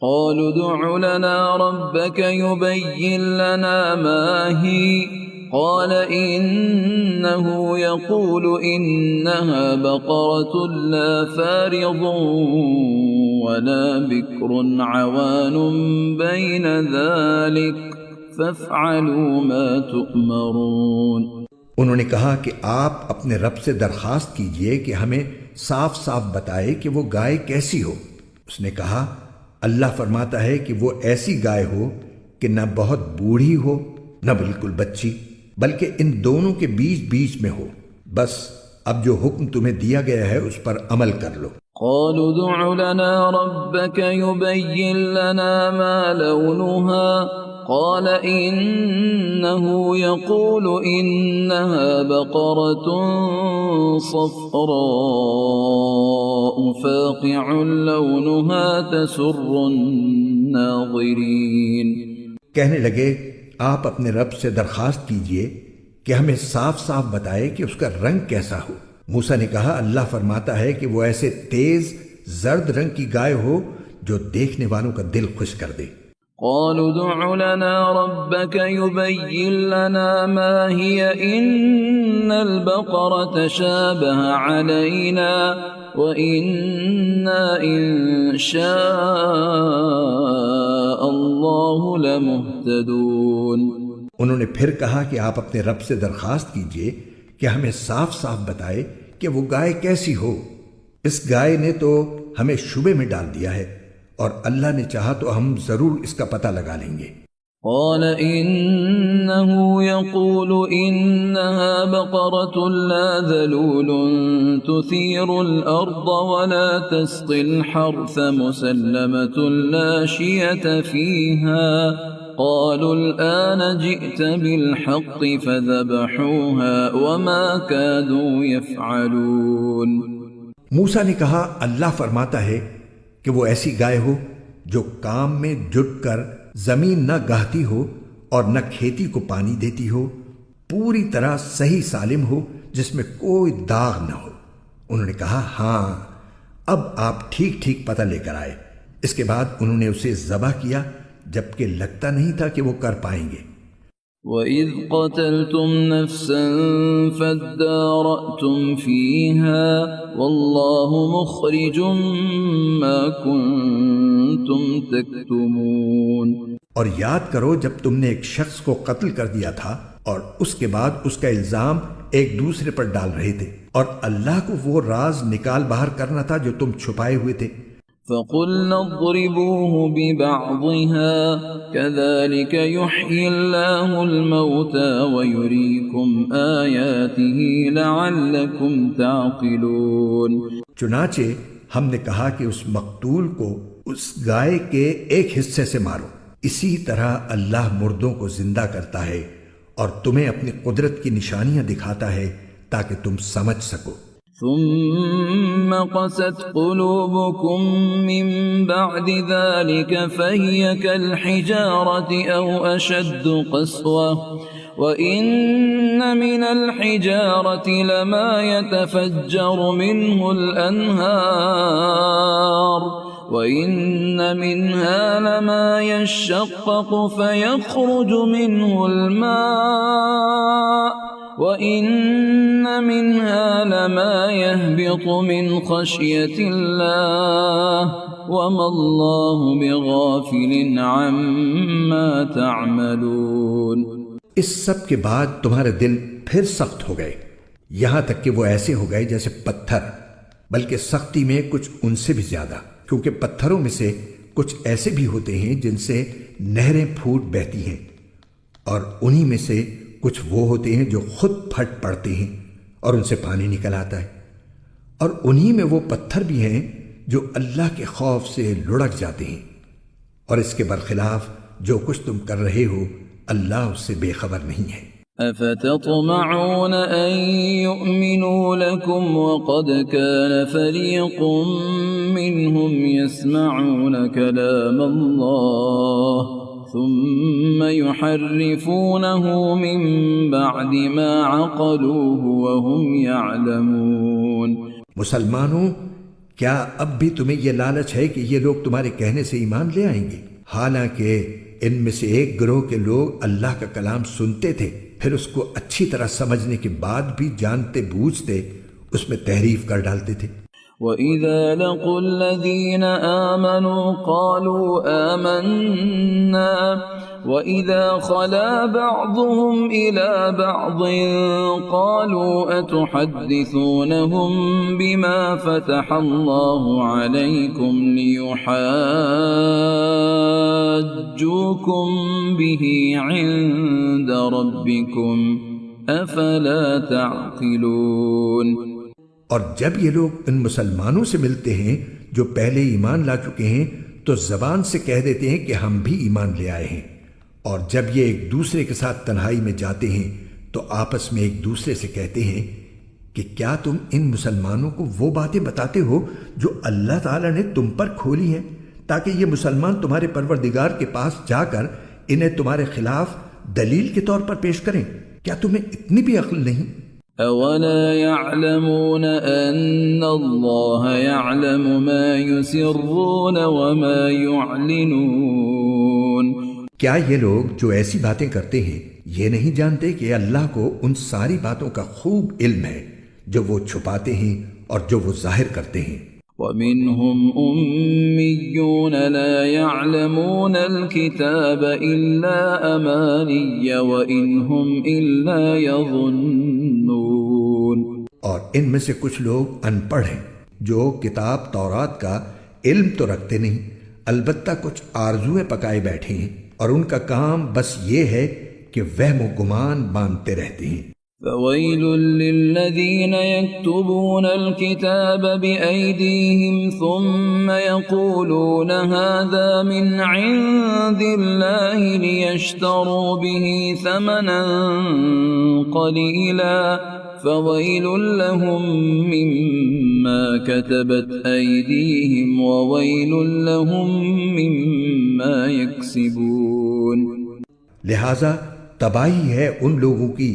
قالوا ادع لنا ربك يبين لنا ما هي قال إنه يقول إنها بقرة لا فارض ولا بكر عوان بين ذلك فافعلوا ما تؤمرون۔ انہوں نے کہا کہ آپ اپنے رب سے درخواست کیجئے کہ ہمیں صاف صاف بتائے کہ وہ گائے کیسی ہو۔ اس نے کہا اللہ فرماتا ہے کہ وہ ایسی گائے ہو کہ نہ بہت بوڑھی ہو نہ بالکل بچی، بلکہ ان دونوں کے بیچ بیچ میں ہو۔ بس اب جو حکم تمہیں دیا گیا ہے اس پر عمل کر لو۔ قالوا ادع لنا ربك يبين لنا ما لونها قال إنه يقول إنها بقرة صفراء فاقع لونها تسر الناظرين۔ کہنے لگے آپ اپنے رب سے درخواست کیجئے کہ ہمیں صاف صاف بتائے کہ اس کا رنگ کیسا ہو۔ موسیٰ نے کہا اللہ فرماتا ہے کہ وہ ایسے تیز زرد رنگ کی گائے ہو جو دیکھنے والوں کا دل خوش کر دے۔ قالوا ادع لنا ربك يبين لنا ما هي إن البقرة تشابه علينا وإنا إن شاء الله لمهتدون۔ انہوں نے پھر کہا کہ آپ اپنے رب سے درخواست کیجئے کہ ہمیں صاف صاف بتائے کہ وہ گائے کیسی ہو۔ اس گائے نے تو ہمیں شبے میں ڈال دیا ہے اور اللہ نے چاہا تو ہم ضرور اس کا پتہ لگا لیں گے۔ قال إنه يقول إنها بقرة لا ذلول تثير الأرض ولا تسقي الحرث مسلمة لا شية فيها قالوا الآن جئت بالحق فذبحوها وما كادوا يفعلون۔ موسیٰ نے کہا اللہ فرماتا ہے کہ وہ ایسی گائے ہو جو کام میں جٹ کر زمین نہ گاہتی ہو اور نہ کھیتی کو پانی دیتی ہو، پوری طرح صحیح سالم ہو جس میں کوئی داغ نہ ہو۔ انہوں نے کہا ہاں اب آپ ٹھیک ٹھیک پتہ لے کر آئے۔ اس کے بعد انہوں نے اسے ذبح کیا جبکہ لگتا نہیں تھا کہ وہ کر پائیں گے۔ وَإِذْ قَتَلْتُمْ نَفْسًا فَادَّارَأْتُمْ فِيهَا وَاللَّهُ مُخْرِجٌ مَا كُنْتُمْ تَكْتُمُونَ۔ اور یاد کرو جب تم نے ایک شخص کو قتل کر دیا تھا اور اس کے بعد اس کا الزام ایک دوسرے پر ڈال رہے تھے، اور اللہ کو وہ راز نکال باہر کرنا تھا جو تم چھپائے ہوئے تھے۔ فَقُلْنَا اضْرِبُوهُ بِبَعْضِهَا كَذَلِكَ يُحْيِي اللَّهُ الْمَوْتَى وَيُرِيكُمْ آيَاتِهِ لَعَلَّكُمْ تَعْقِلُونَ۔ چنانچہ ہم نے کہا کہ اس مقتول کو اس گائے کے ایک حصے سے مارو، اسی طرح اللہ مردوں کو زندہ کرتا ہے اور تمہیں اپنی قدرت کی نشانیاں دکھاتا ہے تاکہ تم سمجھ سکو۔ ثم قست قلوبكم من بعد ذلك فهي كالحجارة أو أشد قسوة وإن من الحجارة لما يتفجر منه الأنهار وإن منها لما يشقق فيخرج منه الماء وَإِنَّ مِنْهَا لَمَا يَهْبِطُ مِنْ خَشْيَةِ اللَّهِ وَمَا اللَّهُ بِغَافِلٍ عَمَّا تَعْمَلُونَ۔ اس سب کے بعد تمہارے دل پھر سخت ہو گئے، یہاں تک کہ وہ ایسے ہو گئے جیسے پتھر، بلکہ سختی میں کچھ ان سے بھی زیادہ، کیونکہ پتھروں میں سے کچھ ایسے بھی ہوتے ہیں جن سے نہریں پھوٹ بہتی ہیں، اور انہی میں سے کچھ وہ ہوتے ہیں جو خود پھٹ پڑتے ہیں اور ان سے پانی نکل آتا ہے، اور انہی میں وہ پتھر بھی ہیں جو اللہ کے خوف سے لڑک جاتے ہیں، اور اس کے برخلاف جو کچھ تم کر رہے ہو اللہ اس سے بے خبر نہیں ہے۔ أفتطمعون أن يؤمنوا لكم وقد كان فريق منهم يسمعون كلام الله ثم يحرفونه من بعد ما عقلوه وهم يعلمون۔ مسلمانوں، کیا اب بھی تمہیں یہ لالچ ہے کہ یہ لوگ تمہارے کہنے سے ایمان لے آئیں گے، حالانکہ ان میں سے ایک گروہ کے لوگ اللہ کا کلام سنتے تھے، پھر اس کو اچھی طرح سمجھنے کے بعد بھی جانتے بوجھتے اس میں تحریف کر ڈالتے تھے۔ وَإِذَا لَقُوا الَّذِينَ آمَنُوا قَالُوا آمَنَّا وَإِذَا خَلَا بَعْضُهُمْ إِلَى بَعْضٍ قَالُوا أَتُحَدِّثُونَهُم بِمَا فَتَحَ اللَّهُ عَلَيْكُمْ لِيُحَاجُّوكُم بِهِ عِندَ رَبِّكُمْ أَفَلَا تَعْقِلُونَ۔ اور جب یہ لوگ ان مسلمانوں سے ملتے ہیں جو پہلے ایمان لا چکے ہیں تو زبان سے کہہ دیتے ہیں کہ ہم بھی ایمان لے آئے ہیں، اور جب یہ ایک دوسرے کے ساتھ تنہائی میں جاتے ہیں تو آپس میں ایک دوسرے سے کہتے ہیں کہ کیا تم ان مسلمانوں کو وہ باتیں بتاتے ہو جو اللہ تعالیٰ نے تم پر کھولی ہیں تاکہ یہ مسلمان تمہارے پروردگار کے پاس جا کر انہیں تمہارے خلاف دلیل کے طور پر پیش کریں؟ کیا تمہیں اتنی بھی عقل نہیں؟ أَوَلَا يَعْلَمُونَ أَنَّ اللَّهَ يَعْلَمُ مَا يُسِرُّونَ وَمَا يُعْلِنُونَ۔ کیا یہ لوگ جو ایسی باتیں کرتے ہیں یہ نہیں جانتے کہ اللہ کو ان ساری باتوں کا خوب علم ہے جو وہ چھپاتے ہیں اور جو وہ ظاہر کرتے ہیں۔ وَمِنْهُمْ أُمِّيُّونَ لَا يَعْلَمُونَ الْكِتَابَ إِلَّا أَمَانِيَّ وَإِنْ هُمْ إِلَّا يَظُنُّونَ۔ اور ان میں سے کچھ لوگ ان پڑھ ہیں جو کتاب تورات کا علم تو رکھتے نہیں، البتہ کچھ آرزویں پکائے بیٹھے ہیں، اور ان کا کام بس یہ ہے کہ وہم و گمان باندھتے رہتے ہیں۔ فَوَيْلٌ لِّلَّذِينَ يَكْتُبُونَ الْكِتَابَ بِأَيْدِيهِمْ ثُمَّ يَقُولُونَ هَذَا مِنْ عِندِ اللَّهِ لِيَشْتَرُوا بِهِ ثَمَنًا قَلِيلًا فَوَيْلٌ لَّهُم مِّمَّا كَتَبَتْ أَيْدِيهِمْ وَوَيْلٌ لَّهُم مِّمَّا يَكْسِبُونَ۔ لہذا تباہی ہے ان لوگوں کی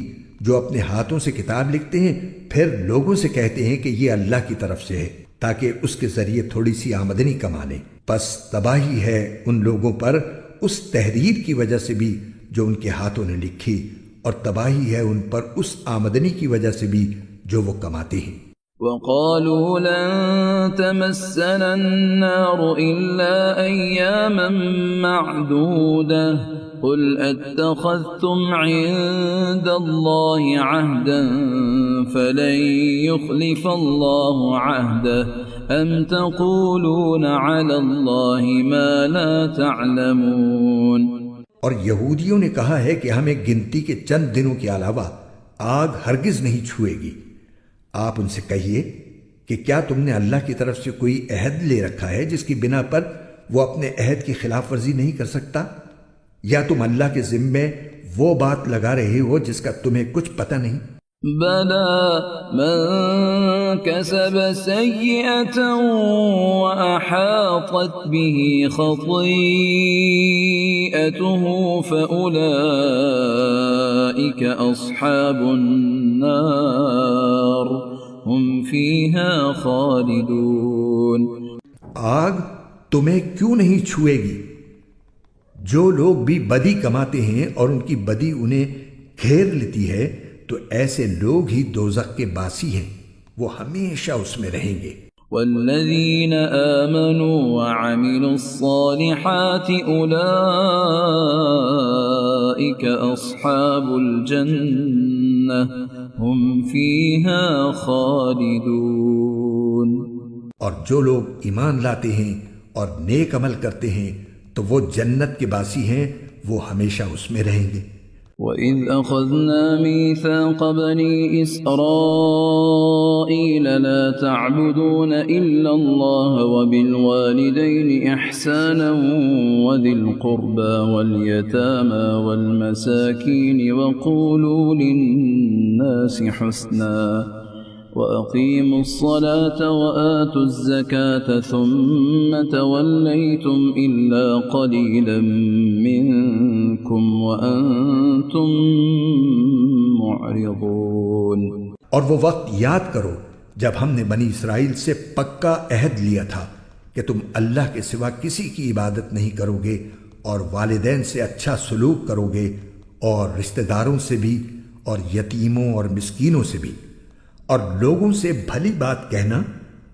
جو اپنے ہاتھوں سے کتاب لکھتے ہیں پھر لوگوں سے کہتے ہیں کہ یہ اللہ کی طرف سے ہے تاکہ اس کے ذریعے تھوڑی سی آمدنی کما لیں، پس تباہی ہے ان لوگوں پر اس تحریر کی وجہ سے بھی جو ان کے ہاتھوں نے لکھی، اور تباہی ہے ان پر اس آمدنی کی وجہ سے بھی جو وہ کماتے ہیں۔ وَقَالُوا لَن تَمَسَّنَا النَّارُ إِلَّا أَيَّامًا مَّعْدُودَةً قُلْ أَتَّخَذْتُمْ عِندَ اللَّهِ عَهْدًا فَلَن يُخْلِفَ اللَّهُ عَهْدَهُ أَمْ تَقُولُونَ عَلَى اللَّهِ مَا لَا تَعْلَمُونَ۔ اور یہودیوں نے کہا ہے کہ ہمیں گنتی کے چند دنوں کے علاوہ آگ ہرگز نہیں چھوئے گی۔ آپ ان سے کہیے کہ کیا تم نے اللہ کی طرف سے کوئی عہد لے رکھا ہے جس کی بنا پر وہ اپنے عہد کی خلاف ورزی نہیں کر سکتا، یا تم اللہ کے ذمے وہ بات لگا رہے ہو جس کا تمہیں کچھ پتہ نہیں؟ بَلَى مَن كَسَبَ سَيِّئَةً وَأَحَاطَتْ بِهِ خَطِيئَتُهُ فَأُولَئِكَ أَصْحَابُ النَّارِ هُمْ فِيهَا خَالِدُونَ۔ آگ تمہیں کیوں نہیں چھوئے گی؟ جو لوگ بھی بدی کماتے ہیں اور ان کی بدی انہیں گھیر لیتی ہے تو ایسے لوگ ہی دوزخ کے باسی ہیں، وہ ہمیشہ اس میں رہیں گے۔ والذین آمنوا وعملوا الصالحات اولئک اصحاب الجنہ ہم فیہا خالدون۔ اور جو لوگ ایمان لاتے ہیں اور نیک عمل کرتے ہیں تو وہ جنت کے باسی ہیں، وہ ہمیشہ اس میں رہیں گے۔ وَإِذْ أَخَذْنَا مِيثَاقَ بَنِي إِسْرَائِيلَ لَا تَعْبُدُونَ إِلَّا اللَّهَ وَبِالْوَالِدَيْنِ إِحْسَانًا وَذِي الْقُرْبَى وَالْيَتَامَى وَالْمَسَاكِينِ وَقُولُوا لِلنَّاسِ حُسْنًا وَأَقِيمُوا الصَّلَاةَ وَآتُوا الزَّكَاةَ ثُمَّ تَوَلَّيْتُمْ إِلَّا قَلِيلًا مِّنكُمْ وَأَنتُم مُّعْرِضُونَ۔ اور وہ وقت یاد کرو جب ہم نے بنی اسرائیل سے پکا عہد لیا تھا کہ تم اللہ کے سوا کسی کی عبادت نہیں کرو گے اور والدین سے اچھا سلوک کرو گے اور رشتہ داروں سے بھی اور یتیموں اور مسکینوں سے بھی اور لوگوں سے بھلی بات کہنا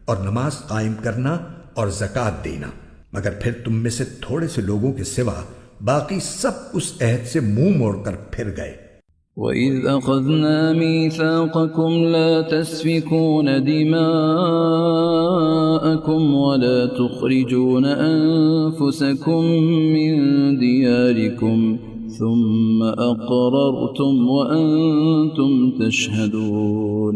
اور نماز قائم کرنا اور زکوٰۃ دینا، مگر پھر تم میں سے تھوڑے سے لوگوں کے سوا باقی سب اس عہد سے منہ موڑ کر پھر گئے۔ وَإِذْ أَخَذْنَا مِيثَاقَكُمْ لَا تَسْفِكُونَ دِمَاءَكُمْ وَلَا تُخْرِجُونَ أَنفُسَكُمْ مِنْ دِيَارِكُمْ ثم اقررتم وانتم تشهدون۔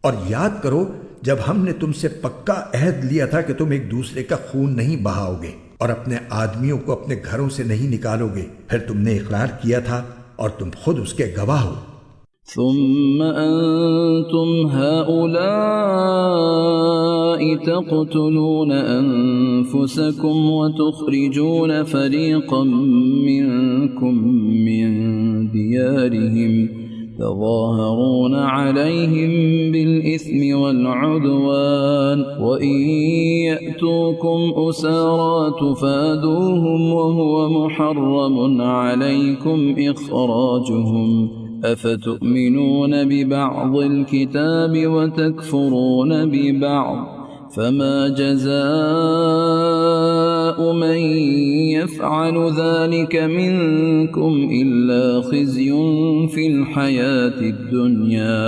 اور یاد کرو جب ہم نے تم سے پکا عہد لیا تھا کہ تم ایک دوسرے کا خون نہیں بہاؤ گے اور اپنے آدمیوں کو اپنے گھروں سے نہیں نکالو گے، پھر تم نے اقرار کیا تھا اور تم خود اس کے گواہ ہو۔ ثم انتم هؤلاء تقتلون انفسكم وتخرجون فريقا منكم من ديارهم تظاهرون عليهم بالإثم والعدوان وإن يأتوكم أسارى تفادوهم وهو محرم عليكم إخراجهم أفتؤمنون ببعض الكتاب وتكفرون ببعض فما جزاء من يفعل ذلك منكم إلا خزي في الحياة الدنيا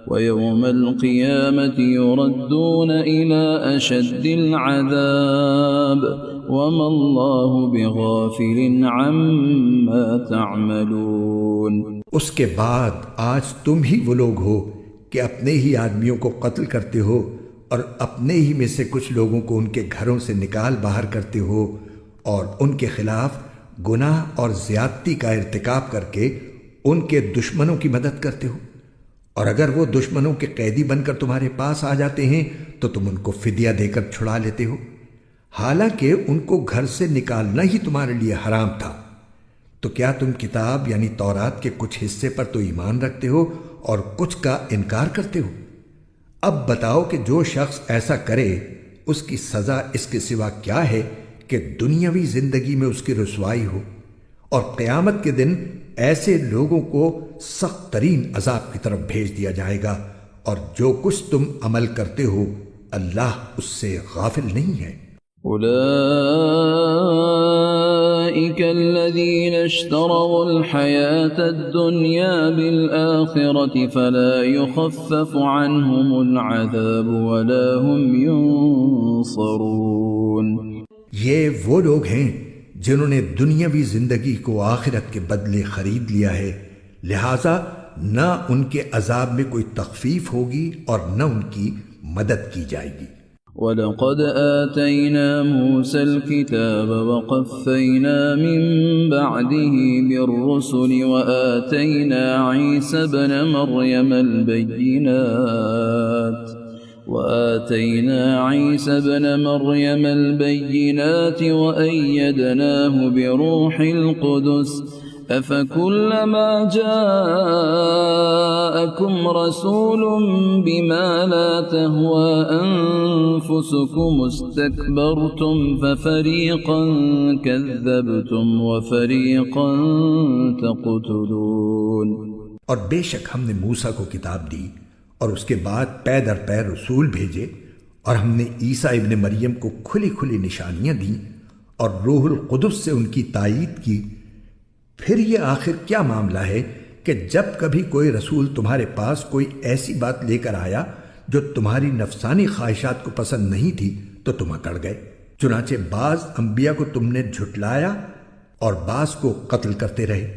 ويوم القيامة يردون إلى أشد العذاب وما الله بغافل عما تعملون۔ اس کے بعد آج تم ہی وہ لوگ ہو کہ اپنے ہی آدمیوں کو قتل کرتے ہو اور اپنے ہی میں سے کچھ لوگوں کو ان کے گھروں سے نکال باہر کرتے ہو اور ان کے خلاف گناہ اور زیادتی کا ارتکاب کر کے ان کے دشمنوں کی مدد کرتے ہو، اور اگر وہ دشمنوں کے قیدی بن کر تمہارے پاس آ جاتے ہیں تو تم ان کو فدیہ دے کر چھڑا لیتے ہو، حالانکہ ان کو گھر سے نکالنا ہی تمہارے لیے حرام تھا۔ تو کیا تم کتاب یعنی تورات کے کچھ حصے پر تو ایمان رکھتے ہو اور کچھ کا انکار کرتے ہو؟ اب بتاؤ کہ جو شخص ایسا کرے اس کی سزا اس کے سوا کیا ہے کہ دنیاوی زندگی میں اس کی رسوائی ہو، اور قیامت کے دن ایسے لوگوں کو سخت ترین عذاب کی طرف بھیج دیا جائے گا، اور جو کچھ تم عمل کرتے ہو اللہ اس سے غافل نہیں ہے۔ أولئك الذين اشتروا الحياة الدنيا بالآخرة فلا يخفف عنهم العذاب ولا هم ينصرون۔ یہ وہ لوگ ہیں جنہوں نے دنیاوی زندگی کو آخرت کے بدلے خرید لیا ہے، لہذا نہ ان کے عذاب میں کوئی تخفیف ہوگی اور نہ ان کی مدد کی جائے گی۔ وَلَقَدْ آتَيْنَا مُوسَى الْكِتَابَ وَقَفَّيْنَا مِن بَعْدِهِ بِالرُّسُلِ وَآتَيْنَا عِيسَى ابْنَ مَرْيَمَ الْبَيِّنَاتِ وَأَيَّدْنَاهُ بِرُوحِ الْقُدُسِ أَفَكُلَّمَا جَاءَكُمْ رَسُولٌ بِمَا لَا تَهْوَى أَنفُسُكُمُ اسْتَكْبَرْتُمْ فَفَرِيقًا كَذَّبْتُمْ وَفَرِيقًا تَقْتُلُونَ۔ اور بے شک ہم نے موسیٰ کو کتاب دی اور اس کے بعد پے در پے رسول بھیجے، اور ہم نے عیسیٰ ابن مریم کو کھلی کھلی نشانیاں دیں اور روح القدس سے ان کی تائید کی۔ پھر یہ آخر کیا معاملہ ہے کہ جب کبھی کوئی رسول تمہارے پاس کوئی ایسی بات لے کر آیا جو تمہاری نفسانی خواہشات کو پسند نہیں تھی تو تم اکڑ گئے، چنانچہ بعض انبیاء کو تم نے جھٹلایا اور بعض کو قتل کرتے رہے۔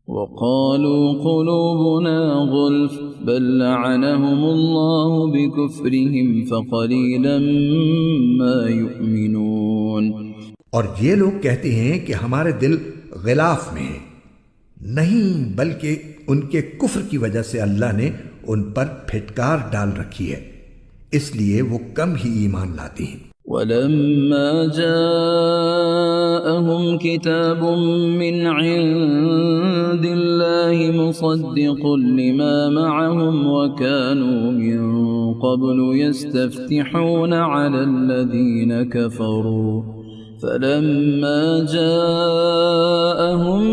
وقالوا قلوبنا غلف بل لعنهم الله بكفرهم فقليلا ما يؤمنون۔ اور یہ لوگ کہتے ہیں کہ ہمارے دل غلاف میں ہیں، نہیں بلکہ ان کے کفر کی وجہ سے اللہ نے ان پر پھٹکار ڈال رکھی ہے، اس لیے وہ کم ہی ایمان لاتے ہیں۔ ولما جاءهم كتاب من عند الله مصدق لما معهم وكانوا من قبل يستفتحون على الذين كفروا فلما جاءهم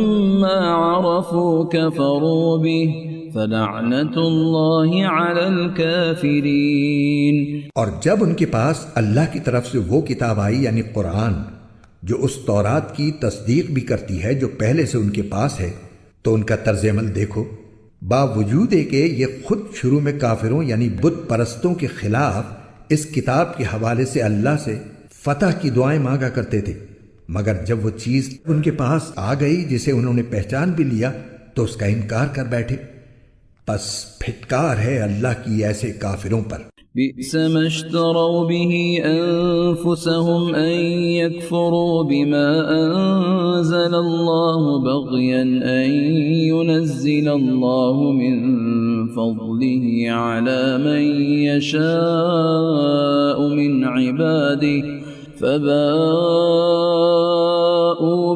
ما عرفوا كفروا به فلعنت اللہ علی الکافرین۔ اور جب ان کے پاس اللہ کی طرف سے وہ کتاب آئی یعنی قرآن جو اس تورات کی تصدیق بھی کرتی ہے جو پہلے سے ان کے پاس ہے، تو ان کا طرز عمل دیکھو، باوجود کہ یہ خود شروع میں کافروں یعنی بت پرستوں کے خلاف اس کتاب کے حوالے سے اللہ سے فتح کی دعائیں مانگا کرتے تھے، مگر جب وہ چیز ان کے پاس آ گئی جسے انہوں نے پہچان بھی لیا تو اس کا انکار کر بیٹھے، پس پھٹکار ہے اللہ کی ایسے کافروں پر۔ بئس ما اشتروا به انفسهم ان يكفروا بما انزل الله بغيا ان ينزل الله من فضله على من يشاء من عباده فباءوا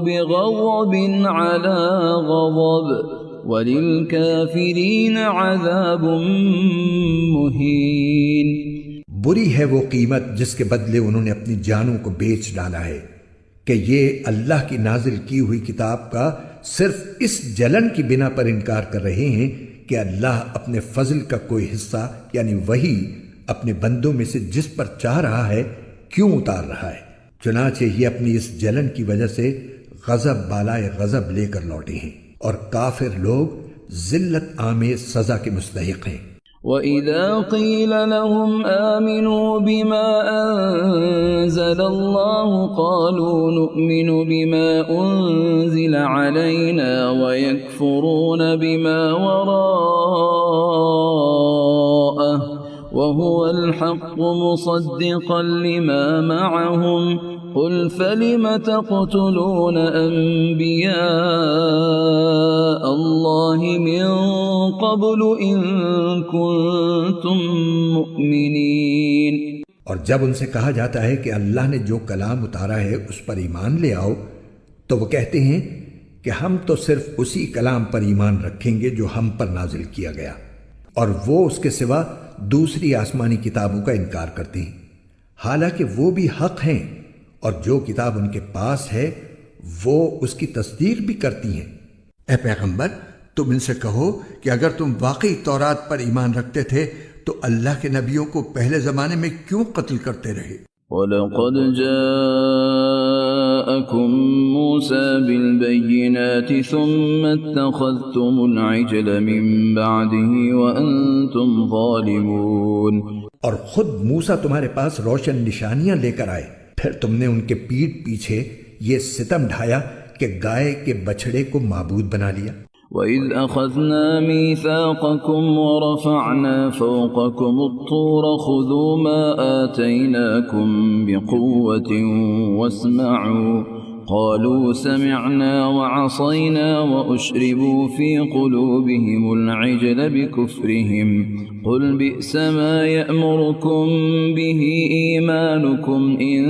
بغضب على غضب وَلِلْكَافِرِينَ عَذَابٌ مُّهِينٌ۔ بری ہے وہ قیمت جس کے بدلے انہوں نے اپنی جانوں کو بیچ ڈالا ہے کہ یہ اللہ کی نازل کی ہوئی کتاب کا صرف اس جلن کی بنا پر انکار کر رہے ہیں کہ اللہ اپنے فضل کا کوئی حصہ یعنی وہی اپنے بندوں میں سے جس پر چاہ رہا ہے کیوں اتار رہا ہے، چنانچہ یہ اپنی اس جلن کی وجہ سے غضب بالائے غضب لے کر لوٹے ہیں، اور کافر لوگ ذلت آمیز سزا کے مستحق ہیں۔ وَإِذَا قِيلَ لَهُمْ آمِنُوا بِمَا أَنزَلَ اللَّهُ قَالُوا نُؤْمِنُ بِمَا أُنزِلَ عَلَيْنَا وَيَكْفُرُونَ بِمَا وَرَاءَهُ وَهُوَ الْحَقُّ مُصَدِّقًا لِمَا مَعَهُمْ قُلْ فَلِمَ تَقْتُلُونَ أَنْبِيَاءَ اللَّهِ مِنْ قَبْلُ إِنْ كُنْتُمْ مُؤْمِنِينَ۔ اور جب ان سے کہا جاتا ہے کہ اللہ نے جو کلام اتارا ہے اس پر ایمان لے آؤ، تو وہ کہتے ہیں کہ ہم تو صرف اسی کلام پر ایمان رکھیں گے جو ہم پر نازل کیا گیا، اور وہ اس کے سوا دوسری آسمانی کتابوں کا انکار کرتے ہیں، حالانکہ وہ بھی حق ہیں، اور جو کتاب ان کے پاس ہے وہ اس کی تصدیق بھی کرتی ہیں۔ اے پیغمبر، تم ان سے کہو کہ اگر تم واقعی تورات پر ایمان رکھتے تھے تو اللہ کے نبیوں کو پہلے زمانے میں کیوں قتل کرتے رہے؟ وَلَقَدْ جَاءَكُمْ مُوسَى بِالْبَيِّنَاتِ ثُمَّ اتَّخَذْتُمُ الْعِجْلَ مِنْ بَعْدِهِ وَأَنْتُمْ ظَالِمُونَ۔ اور خود موسیٰ تمہارے پاس روشن نشانیاں لے کر آئے، پھر تم نے ان کے پیٹھ پیچھے یہ ستم ڈھایا کہ گائے کے بچھڑے کو معبود بنا لیا۔ وَإِذْ أَخَذْنَا مِيثَاقَكُمْ وَرَفَعْنَا فَوْقَكُمُ الطُّورَ خُذُوا مَا آتَيْنَاكُمْ بِقُوَّةٍ وَاسْمَعُوا قَالُوا سَمِعْنَا وَعَصَيْنَا وَأُشْرِبُوا فِي قُلُوبِهِمُ الْعِجْلَ بِكُفْرِهِمْ قُلْ بِئْسَ مَا يَأْمُرُكُمْ بِهِ إِيمَانُكُمْ إِن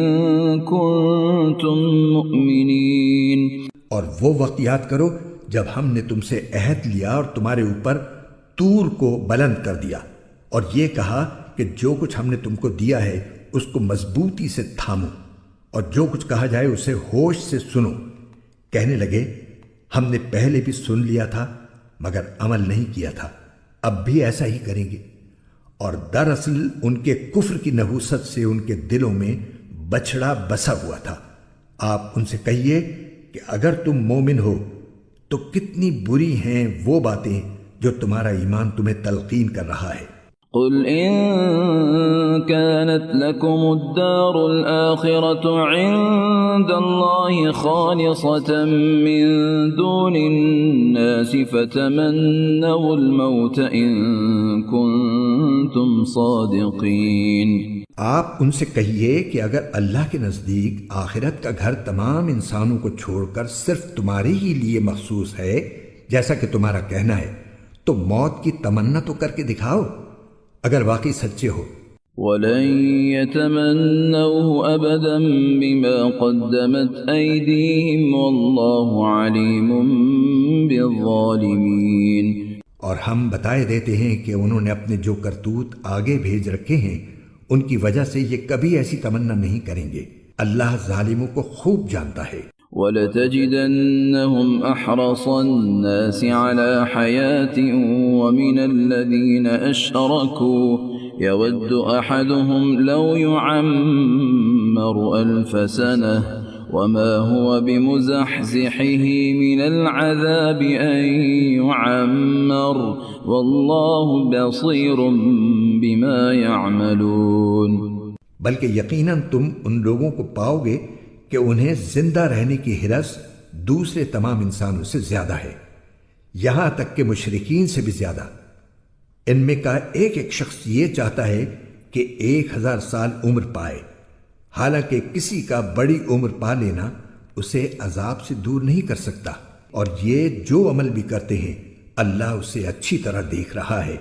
كُنتُم مُّؤْمِنِينَ۔ اور وہ وقت یاد کرو جب ہم نے تم سے عہد لیا اور تمہارے اوپر طور کو بلند کر دیا، اور یہ کہا کہ جو کچھ ہم نے تم کو دیا ہے اس کو مضبوطی سے تھامو، اور جو کچھ کہا جائے اسے ہوش سے سنو۔ کہنے لگے ہم نے پہلے بھی سن لیا تھا مگر عمل نہیں کیا تھا، اب بھی ایسا ہی کریں گے۔ اور دراصل ان کے کفر کی نحوست سے ان کے دلوں میں بچھڑا بسا ہوا تھا۔ آپ ان سے کہیے کہ اگر تم مومن ہو تو کتنی بری ہیں وہ باتیں جو تمہارا ایمان تمہیں تلقین کر رہا ہے۔ قل إن كانت لكم الدار الآخرة عند الله خالصة من دون الناس فتمنوا الموت إن كنتم صادقين. آپ ان سے کہیے کہ اگر اللہ کے نزدیک آخرت کا گھر تمام انسانوں کو چھوڑ کر صرف تمہارے ہی لیے مخصوص ہے جیسا کہ تمہارا کہنا ہے تو موت کی تمنا تو کر کے دکھاؤ اگر واقعی سچے ہو. وَلَن يَتَمَنَّوْهُ أَبَدًا بِمَا قَدَّمَتْ أَيْدِيهِمْ وَاللَّهُ عَلِيمٌ بِالظَّالِمِينَ. اور ہم بتائے دیتے ہیں کہ انہوں نے اپنے جو کرتوت آگے بھیج رکھے ہیں ان کی وجہ سے یہ کبھی ایسی تمنا نہیں کریں گے. اللہ ظالموں کو خوب جانتا ہے. وَلَتَجِدَنَّهُمْ أَحْرَصَ النَّاسِ عَلَى حَيَاةٍ وَمِنَ الَّذِينَ أَشْرَكُوا يَوَدُّ أَحَدُهُمْ لَوْ يُعَمَّرُ أَلْفَ سَنَةٍ وَمَا هُوَ بِمُزَحْزِحِهِ مِنَ الْعَذَابِ أَن يُعَمَّرَ وَاللَّهُ بَصِيرٌ بِمَا يَعْمَلُونَ. بلکہ یقیناً تم ان لوگوں کو پاؤ گے کہ انہیں زندہ رہنے کی ہرس دوسرے تمام انسانوں سے زیادہ ہے، یہاں تک کہ مشرکین سے بھی زیادہ. ان میں کا ایک ایک شخص یہ چاہتا ہے کہ 1000 سال عمر پائے، حالانکہ کسی کا بڑی عمر پا لینا اسے عذاب سے دور نہیں کر سکتا، اور یہ جو عمل بھی کرتے ہیں اللہ اسے اچھی طرح دیکھ رہا ہے.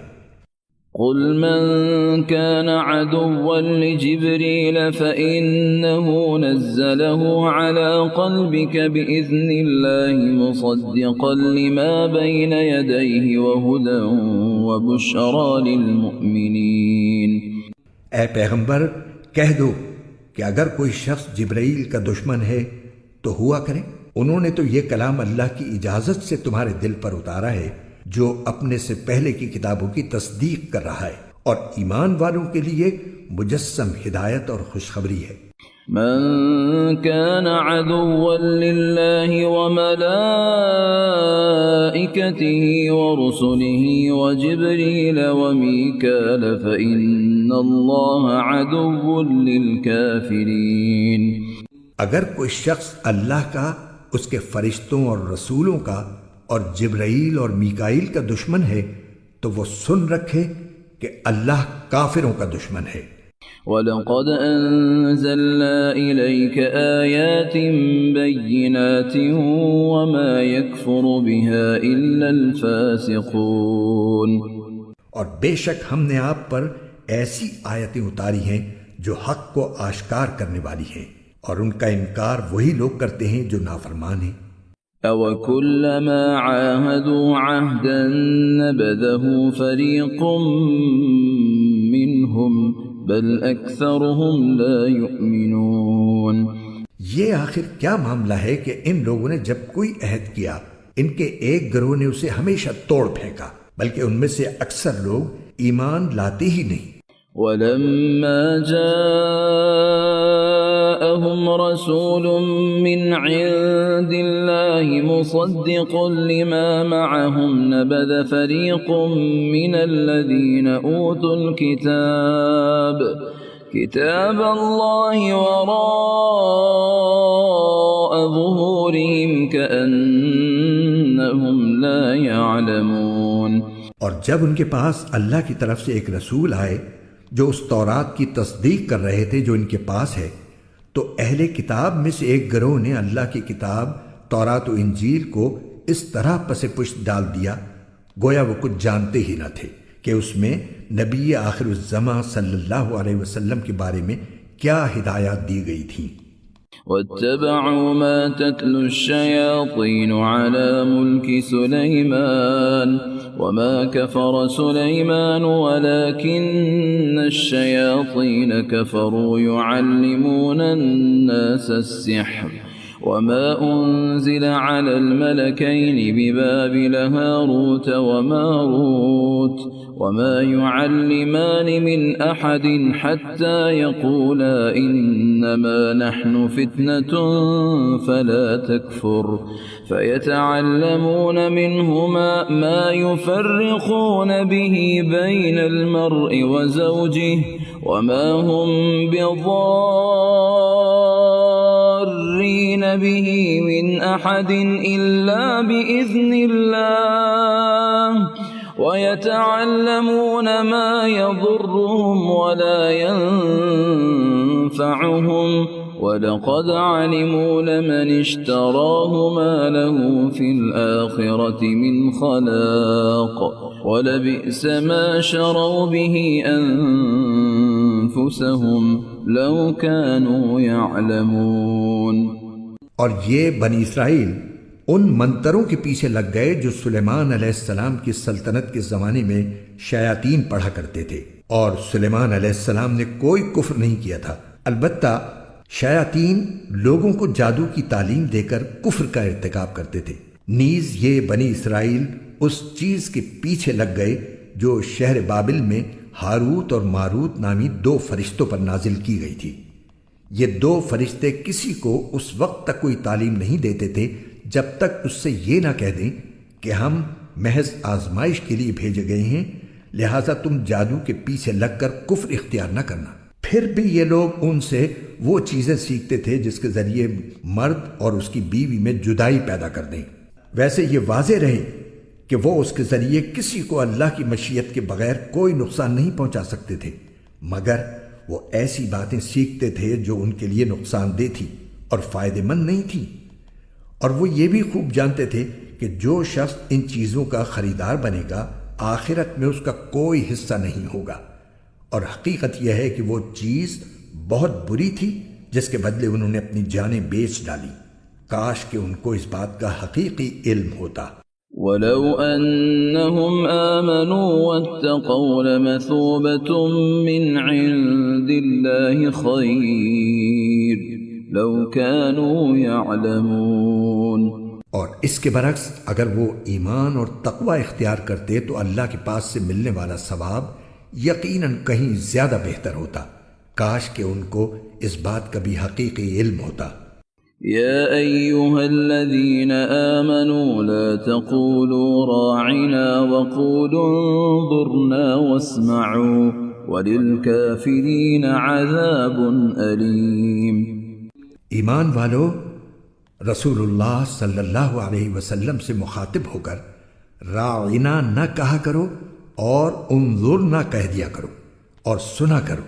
قل من كان عدوا لجبريل فإنه نزله على قلبك بإذن الله مصدقا لما بين يديه وهدى وبشرى للمؤمنين. اے پیغمبر کہہ دو کہ اگر کوئی شخص جبرائیل کا دشمن ہے تو ہوا کرے، انہوں نے تو یہ کلام اللہ کی اجازت سے تمہارے دل پر اتارا ہے جو اپنے سے پہلے کی کتابوں کی تصدیق کر رہا ہے، اور ایمان والوں کے لیے مجسم ہدایت اور خوشخبری ہے. من كان عدوا لله وملائكته ورسله وجبريل وميكال فإن الله عدو للكافرين. اگر کوئی شخص اللہ کا، اس کے فرشتوں اور رسولوں کا اور جبرائیل اور میکائیل کا دشمن ہے تو وہ سن رکھے کہ اللہ کافروں کا دشمن ہے. وَلَقَدْ أَنزَلْنَا إِلَيْكَ آيَاتٍ بَيِّنَاتٍ وَمَا يَكْفُرُ بِهَا إِلَّا الْفَاسِقُونَ. اور بے شک ہم نے آپ پر ایسی آیتیں اتاری ہیں جو حق کو آشکار کرنے والی ہیں، اور ان کا انکار وہی لوگ کرتے ہیں جو نافرمان ہیں. أَوَكُلَّمَا عَاهَدُوا عَهْدًا نَبَذَهُ فَرِيقٌ مِّنْهُمْ بَلْ أَكْثَرُهُمْ لَا يُؤْمِنُونَ. یہ آخر کیا معاملہ ہے کہ ان لوگوں نے جب کوئی عہد کیا ان کے ایک گروہ نے اسے ہمیشہ توڑ پھینکا، بلکہ ان میں سے اکثر لوگ ایمان لاتے ہی نہیں. وَلَمَّا جَاءَهُمْ رَسُولٌ مِّنْ عِندِ اللَّهِ مُصَدِّقٌ لِّمَا مَعَهُمْ نَبَذَ فَرِيقٌ مِّنَ الَّذِينَ أُوتُوا الْكِتَابَ كِتَابَ اللَّهِ وَرَاءَ ظُهُورِهِمْ كَأَنَّهُمْ لَا يَعْلَمُونَ. اور جب ان کے پاس اللہ کی طرف سے ایک رسول آئے جو اس تورات کی تصدیق کر رہے تھے جو ان کے پاس ہے، تو اہل کتاب میں سے ایک گروہ نے اللہ کی کتاب تورات و انجیل کو اس طرح پس پشت ڈال دیا گویا وہ کچھ جانتے ہی نہ تھے کہ اس میں نبی آخر الزماں صلی اللہ علیہ وسلم کے بارے میں کیا ہدایات دی گئی تھیں. واتبعوا ما تتلو الشياطين على ملك سليمان وما كفر سليمان ولكن الشياطين كفروا يعلمون الناس السحر وما أنزل على الملكين ببابل هاروت وماروت وما يعلمان من أحد حتى يقولا إنما نحن فتنة فلا تكفر فيتعلمون منهما ما يفرقون به بين المرء وزوجه وما هم بضارين به من أحد إلا بإذن الله ويتعلمون ما يضرهم ولا ينفعهم ولقد علموا لمن اشتراه ما له في الآخرة من خلاق ولبئس ما شروا به أنفسهم لو كانوا يعلمون. اور یہ بنی اسرائیل ان منتروں کے پیچھے لگ گئے جو سلیمان علیہ السلام کی سلطنت کے زمانے میں شیاطین پڑھا کرتے تھے، اور سلیمان علیہ السلام نے کوئی کفر نہیں کیا تھا، البتہ شیاطین لوگوں کو جادو کی تعلیم دے کر کفر کا ارتکاب کرتے تھے۔ نیز یہ بنی اسرائیل اس چیز کے پیچھے لگ گئے جو شہر بابل میں ہاروت اور ماروت نامی 2 فرشتوں پر نازل کی گئی تھی۔ یہ 2 فرشتے کسی کو اس وقت تک کوئی تعلیم نہیں دیتے تھے جب تک اس سے یہ نہ کہہ دیں کہ ہم محض آزمائش کے لیے بھیجے گئے ہیں، لہٰذا تم جادو کے پیچھے لگ کر کفر اختیار نہ کرنا۔ پھر بھی یہ لوگ ان سے وہ چیزیں سیکھتے تھے جس کے ذریعے مرد اور اس کی بیوی میں جدائی پیدا کر دیں۔ ویسے یہ واضح رہے کہ وہ اس کے ذریعے کسی کو اللہ کی مشیت کے بغیر کوئی نقصان نہیں پہنچا سکتے تھے، مگر وہ ایسی باتیں سیکھتے تھے جو ان کے لیے نقصان دہ تھی اور فائدہ مند نہیں تھی، اور وہ یہ بھی خوب جانتے تھے کہ جو شخص ان چیزوں کا خریدار بنے گا آخرت میں اس کا کوئی حصہ نہیں ہوگا، اور حقیقت یہ ہے کہ وہ چیز بہت بری تھی جس کے بدلے انہوں نے اپنی جانیں بیچ ڈالی۔ کاش کہ ان کو اس بات کا حقیقی علم ہوتا۔ وَلَوْ أَنَّهُمْ آمَنُوا وَاتَّقَوْا لَمَثُوبَةٌ مِّنْ عِندِ اللَّهِ خَيْرٌ لَوْ كَانُوا يَعْلَمُونَ۔ اور اس کے برعکس اگر وہ ایمان اور تقوی اختیار کرتے تو اللہ کے پاس سے ملنے والا ثواب یقیناً کہیں زیادہ بہتر ہوتا۔ کاش کہ ان کو اس بات کا بھی حقیقی علم ہوتا۔ يا أيها الذين آمنوا لا تقولوا راعنا وقولوا انظرنا واسمعوا وللكافرين عذاب أليم۔ ایمان والو، رسول اللہ صلی اللہ علیہ وسلم سے مخاطب ہو کر راعنا نہ کہا کرو اور انظرنا کہہ دیا کرو، اور سنا کرو،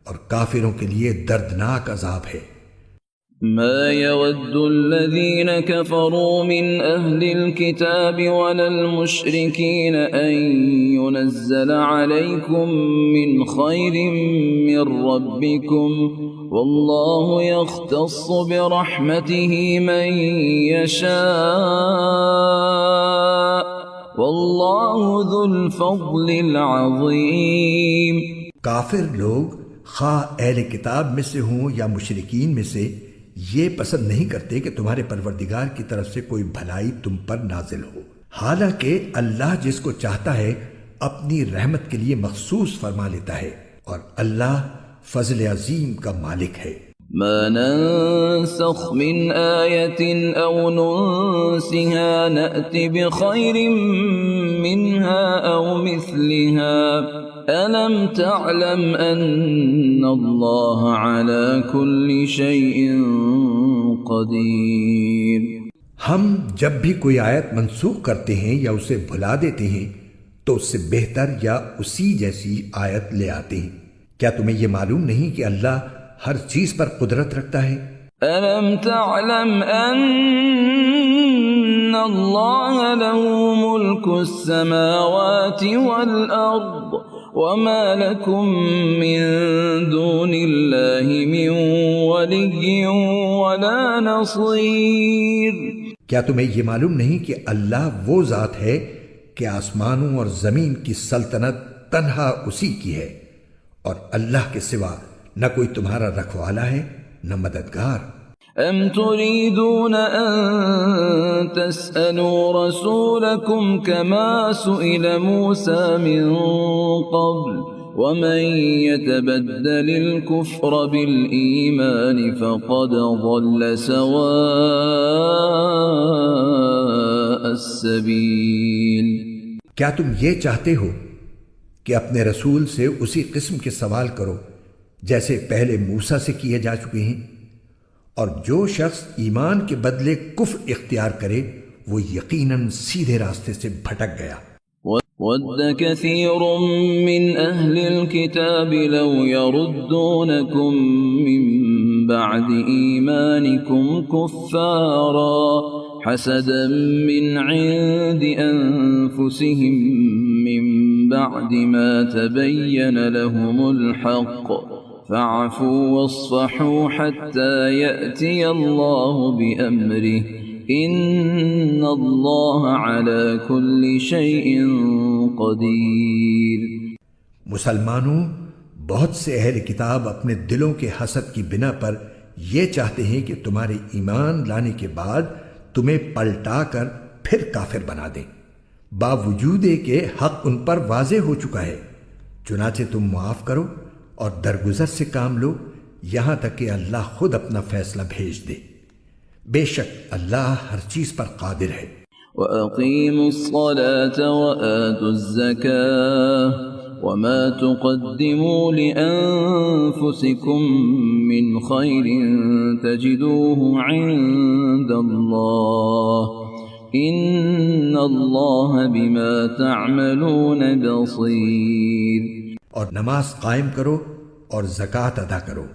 اور کافروں کے لیے دردناک عذاب ہے۔ ما يود الذين كفروا من أهل الكتاب ولا المشركين أن ينزل عليكم من خير من ربكم والله يختص برحمته من يشاء والله ذو الفضل العظيم۔ کافر لوگ خواہ اہل کتاب میں سے ہوں یا مشرکین میں سے یہ پسند نہیں کرتے کہ تمہارے پروردگار کی طرف سے کوئی بھلائی تم پر نازل ہو، حالانکہ اللہ جس کو چاہتا ہے اپنی رحمت کے لیے مخصوص فرما لیتا ہے، اور اللہ فضل عظیم کا مالک ہے۔ ما ننسخ من آية أو ننسها نأت بخير منها أو مثلها ألم تعلم أن الله على كل شيء قدير۔ ہم جب بھی کوئی آیت منسوخ کرتے ہیں یا اسے بھلا دیتے ہیں تو اس سے بہتر یا اسی جیسی آیت لے آتے ہیں۔ کیا تمہیں یہ معلوم نہیں کہ اللہ ہر چیز پر قدرت رکھتا ہے؟ ألم تعلم أن الله له ملك السماوات والأرض وما لكم من دون الله من ولي ولا نصير۔ کیا تمہیں یہ معلوم نہیں کہ اللہ وہ ذات ہے کہ آسمانوں اور زمین کی سلطنت تنہا اسی کی ہے، اور اللہ کے سوا نہ کوئی تمہارا رکھوالا ہے نہ مددگار۔ أم تريدون أن تسألوا رسولكم كما سئل موسى من قبل ومن يتبدل الكفر بالإيمان فقد ضل سواء السبيل. کیا تم یہ چاہتے ہو کہ اپنے رسول سے اسی قسم کے سوال کرو جیسے پہلے موسیٰ سے کیے جا چکے ہیں؟ اور جو شخص ایمان کے بدلے کفر اختیار کرے وہ یقیناً سیدھے راستے سے بھٹک گیا. وَدَّ كَثِيرٌ مِّنْ أَهْلِ الْكِتَابِ لَوْ يَرُدُّونَكُمْ مِّن بَعْدِ إِيمَانِكُمْ كُفَّارًا حَسَدًا مِّنْ عِندِ أَنفُسِهِم مِّن بَعْدِ مَا تَبَيَّنَ لَهُمُ الْحَقُّ فَاعْفُوا وَاصْفَحُوا حَتَّى يَأْتِيَ اللَّهُ بِأَمْرِهِ إِنَّ اللَّهَ عَلَى كُلِّ شَيْءٍ قَدِيرٌ. مسلمانوں، بہت سے اہل کتاب اپنے دلوں کے حسد کی بنا پر یہ چاہتے ہیں کہ تمہارے ایمان لانے کے بعد تمہیں پلٹا کر پھر کافر بنا دیں، باوجود کہ حق ان پر واضح ہو چکا ہے. چنانچہ تم معاف کرو اور درگزر سے کام لو یہاں تک کہ اللہ خود اپنا فیصلہ بھیج دے. بے شک اللہ ہر چیز پر قادر ہے. وَأَقِيمُوا الصَّلَاةَ وَآتُوا الزَّكَاةَ وَمَا تُقَدِّمُوا لِأَنفُسِكُم مِّنْ خَيْرٍ تَجِدُوهُ عِندَ اللَّهِ إِنَّ اللَّهَ بِمَا تَعْمَلُونَ بَصِيرٌ. اور نماز قائم کرو اور زکوٰۃ ادا کرو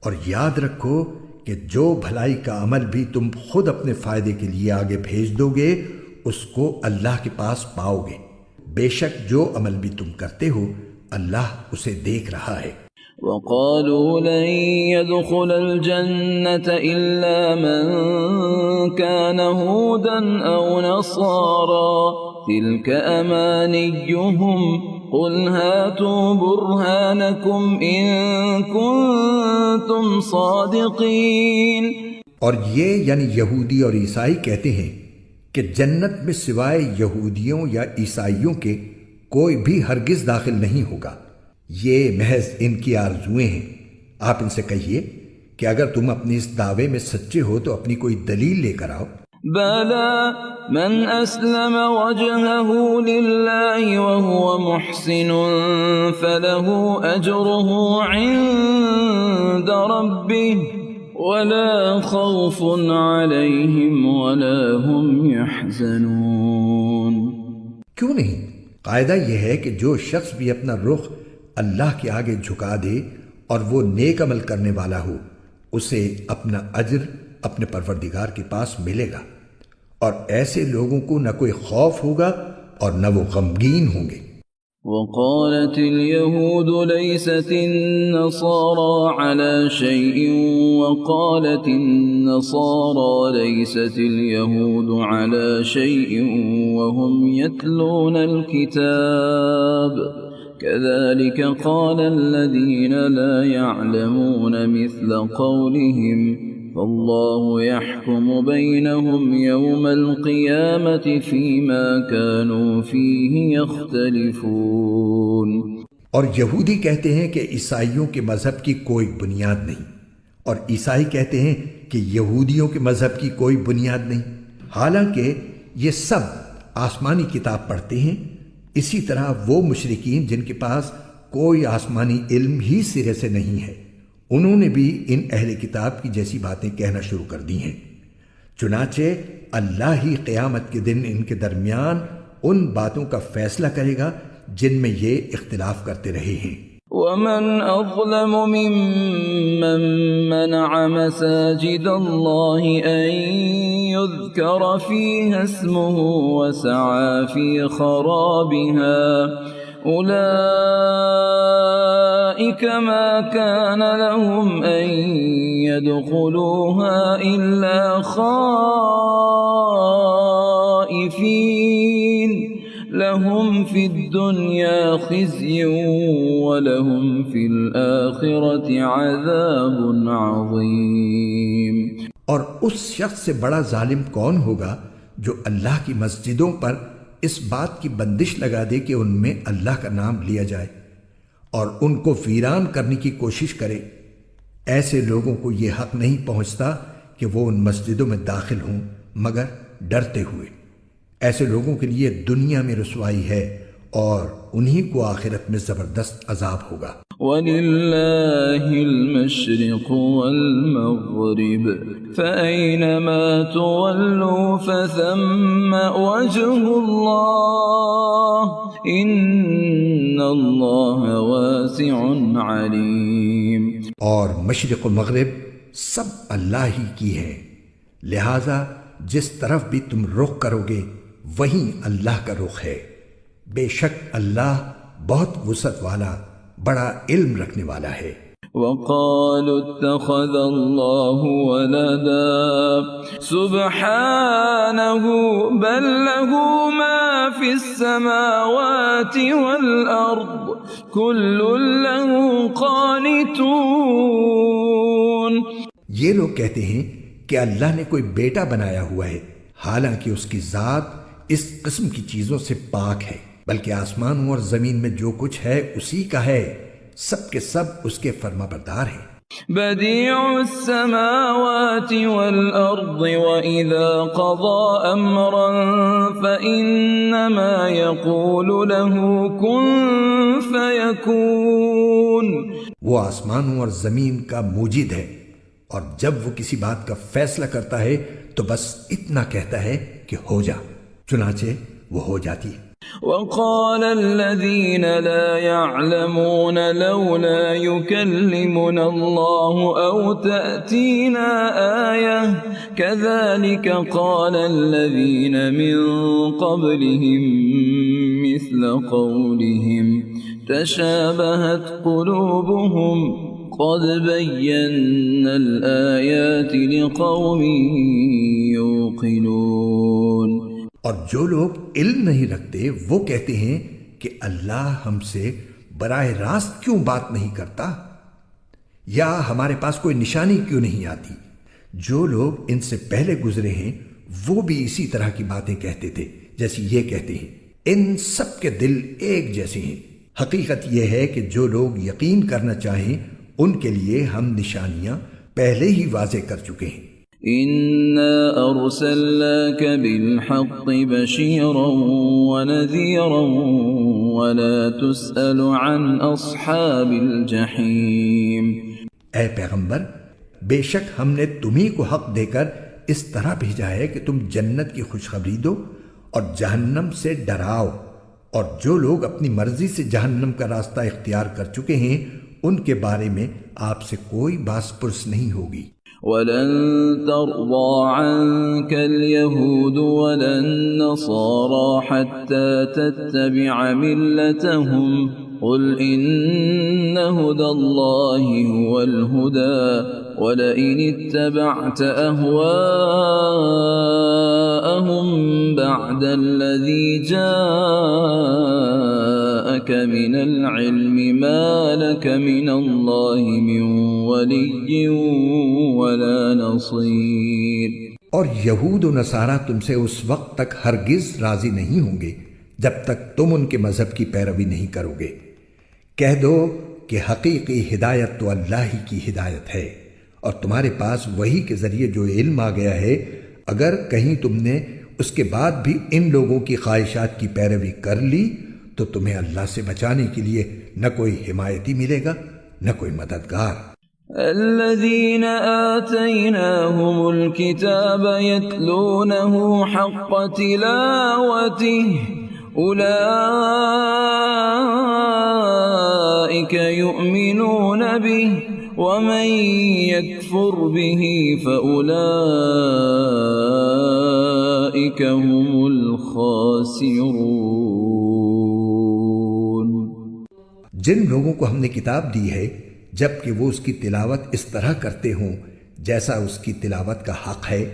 اور یاد رکھو کہ جو بھلائی کا عمل بھی تم خود اپنے فائدے کے لیے آگے بھیج دو گے اس کو اللہ کے پاس پاؤ گے. بے شک جو عمل بھی تم کرتے ہو اللہ اسے دیکھ رہا ہے. وَقَالُوا لَن يَدْخُلَ الْجَنَّةَ إِلَّا مَن كَانَ هُودًا أَوْ نَصَارَىٰ تِلْكَ أَمَانِيُّهُمْ قُلْ هَاتُوا بُرْهَانَكُمْ إِن كُنتُمْ صَادِقِينَ. اور یہ یعنی یہودی اور عیسائی کہتے ہیں کہ جنت میں سوائے یہودیوں یا عیسائیوں کے کوئی بھی ہرگز داخل نہیں ہوگا. یہ محض ان کی آرزویں ہیں. آپ ان سے کہیے کہ اگر تم اپنے اس دعوے میں سچے ہو تو اپنی کوئی دلیل لے کر آؤ. بَلَى مَنْ أَسْلَمَ وَجْهَهُ لِلَّهِ وَهُوَ مُحْسِنٌ فَلَهُ أَجْرُهُ عِندَ رَبِّهِ وَلَا خَوْفٌ عَلَيْهِمْ وَلَا هُمْ يَحْزَنُونَ. کیوں نہیں؟ قاعدہ یہ ہے کہ جو شخص بھی اپنا رخ اللہ کے آگے جھکا دے اور وہ نیک عمل کرنے والا ہو اسے اپنا اجر اپنے پروردگار کے پاس ملے گا اور ایسے لوگوں کو نہ کوئی خوف ہوگا اور نہ وہ غمگین ہوں گے. وقالت اليهود ليست النصارى على شيء وقالت النصارى ليست اليهود على شيء وهم يتلون الكتاب كذلك قال الذين لا يعلمون مثل قولهم فالله يحكم بينهم يوم القيامة فيما كانوا فيه يختلفون. اور یہودی کہتے ہیں کہ عیسائیوں کے مذہب کی کوئی بنیاد نہیں اور عیسائی کہتے ہیں کہ یہودیوں کے مذہب کی کوئی بنیاد نہیں، حالانکہ یہ سب آسمانی کتاب پڑھتے ہیں. اسی طرح وہ مشرکین جن کے پاس کوئی آسمانی علم ہی سرے سے نہیں ہے انہوں نے بھی ان اہل کتاب کی جیسی باتیں کہنا شروع کر دی ہیں. چنانچہ اللہ ہی قیامت کے دن ان کے درمیان ان باتوں کا فیصلہ کرے گا جن میں یہ اختلاف کرتے رہے ہیں. وَمَنْ أَظْلَمُ مِمَّنْ مَنَعَ مَسَاجِدَ اللَّهِ أَنْ يُذْكَرَ فِيهَا اسْمُهُ وَسَعَى فِي خَرَابِهَا أُولَئِكَ مَا كَانَ لَهُمْ أَنْ يَدْخُلُوهَا إِلَّا خَائِفِينَ لَهُمْ فِي الدُّنْيَا خِزْيٌ وَلَهُمْ فِي الْآخِرَةِ عَذَابٌ عَظِيمٌ. اور اس شخص سے بڑا ظالم کون ہوگا جو اللہ کی مسجدوں پر اس بات کی بندش لگا دے کہ ان میں اللہ کا نام لیا جائے اور ان کو ویران کرنے کی کوشش کرے۔ ایسے لوگوں کو یہ حق نہیں پہنچتا کہ وہ ان مسجدوں میں داخل ہوں مگر ڈرتے ہوئے۔ ایسے لوگوں کے لیے دنیا میں رسوائی ہے اور انہی کو آخرت میں زبردست عذاب ہوگا۔ وَلِلَّهِ الْمَشْرِقُ وَالْمَغْرِبُ فَأَيْنَمَا تُوَلُّوا فَثَمَّ وَجْهُ اللَّهِ إِنَّ اللَّهَ وَاسِعٌ عَلِيمٌ۔ اور مشرق و مغرب سب اللہ ہی کی ہے، لہذا جس طرف بھی تم رخ کرو گے وہیں اللہ کا رخ ہے۔ بے شک اللہ بہت وسعت والا بڑا علم رکھنے والا ہے۔ وقالوا اتخذ الله ولدا سبحانه بل له ما في السماوات والأرض كل له قانتون۔ یہ لوگ کہتے ہیں کہ اللہ نے کوئی بیٹا بنایا ہوا ہے، حالانکہ اس کی ذات اس قسم کی چیزوں سے پاک ہے، بلکہ آسمانوں اور زمین میں جو کچھ ہے اسی کا ہے، سب کے سب اس کے فرما بردار ہیں۔ بديع السماوات والأرض وإذا قضى أمرا فإنما يقول له كن فيكون۔ وہ آسمانوں اور زمین کا موجد ہے، اور جب وہ کسی بات کا فیصلہ کرتا ہے تو بس اتنا کہتا ہے کہ ہو جا، چنانچہ وہ ہو جاتی ہے۔ وقال الذين لا يعلمون لولا يكلمنا الله أو تأتينا آية كذلك قال الذين من قبلهم مثل قولهم تشابهت قلوبهم قد بينا الآيات لقوم يوقنون۔ اور جو لوگ علم نہیں رکھتے وہ کہتے ہیں کہ اللہ ہم سے براہ راست کیوں بات نہیں کرتا، یا ہمارے پاس کوئی نشانی کیوں نہیں آتی۔ جو لوگ ان سے پہلے گزرے ہیں وہ بھی اسی طرح کی باتیں کہتے تھے جیسی یہ کہتے ہیں۔ ان سب کے دل ایک جیسے ہیں۔ حقیقت یہ ہے کہ جو لوگ یقین کرنا چاہیں ان کے لیے ہم نشانیاں پہلے ہی واضح کر چکے ہیں۔ إنا أرسلناك بالحق بشيرا ونذيرا ولا تسأل عن أصحاب الجحيم۔ اے پیغمبر، بے شک ہم نے تمہیں کو حق دے کر اس طرح بھیجا ہے کہ تم جنت کی خوشخبری دو اور جہنم سے ڈراؤ، اور جو لوگ اپنی مرضی سے جہنم کا راستہ اختیار کر چکے ہیں ان کے بارے میں آپ سے کوئی باس پرس نہیں ہوگی۔ ولن ترضى عنك اليهود ولا النصارى حتى تتبع ملتهم قل إن هدى الله هو الهدى ولئن اتبعت أهواءهم بعد الذي جاءك من العلم ما لك من الله من ولي ولا نصير۔ اور یہود و نصارہ تم سے اس وقت تک ہرگز راضی نہیں ہوں گے جب تک تم ان کے مذہب کی پیروی نہیں کرو گے۔ کہہ دو کہ حقیقی ہدایت تو اللہ ہی کی ہدایت ہے، اور تمہارے پاس وہی کے ذریعے جو علم آ گیا ہے، اگر کہیں تم نے اس کے بعد بھی ان لوگوں کی خواہشات کی پیروی کر لی تو تمہیں اللہ سے بچانے کے لیے نہ کوئی حمایتی ملے گا نہ کوئی مددگار۔ الذين آتيناهم الكتاب يتلونه حق تلاوته أولئك يؤمنون به ومن يكفر به فأولئك هم الخاسرون۔ جن لوگوں کو ہم نے کتاب دی ہے جبکہ وہ اس کی تلاوت اس طرح کرتے ہوں جیسا اس کی تلاوت کا حق ہے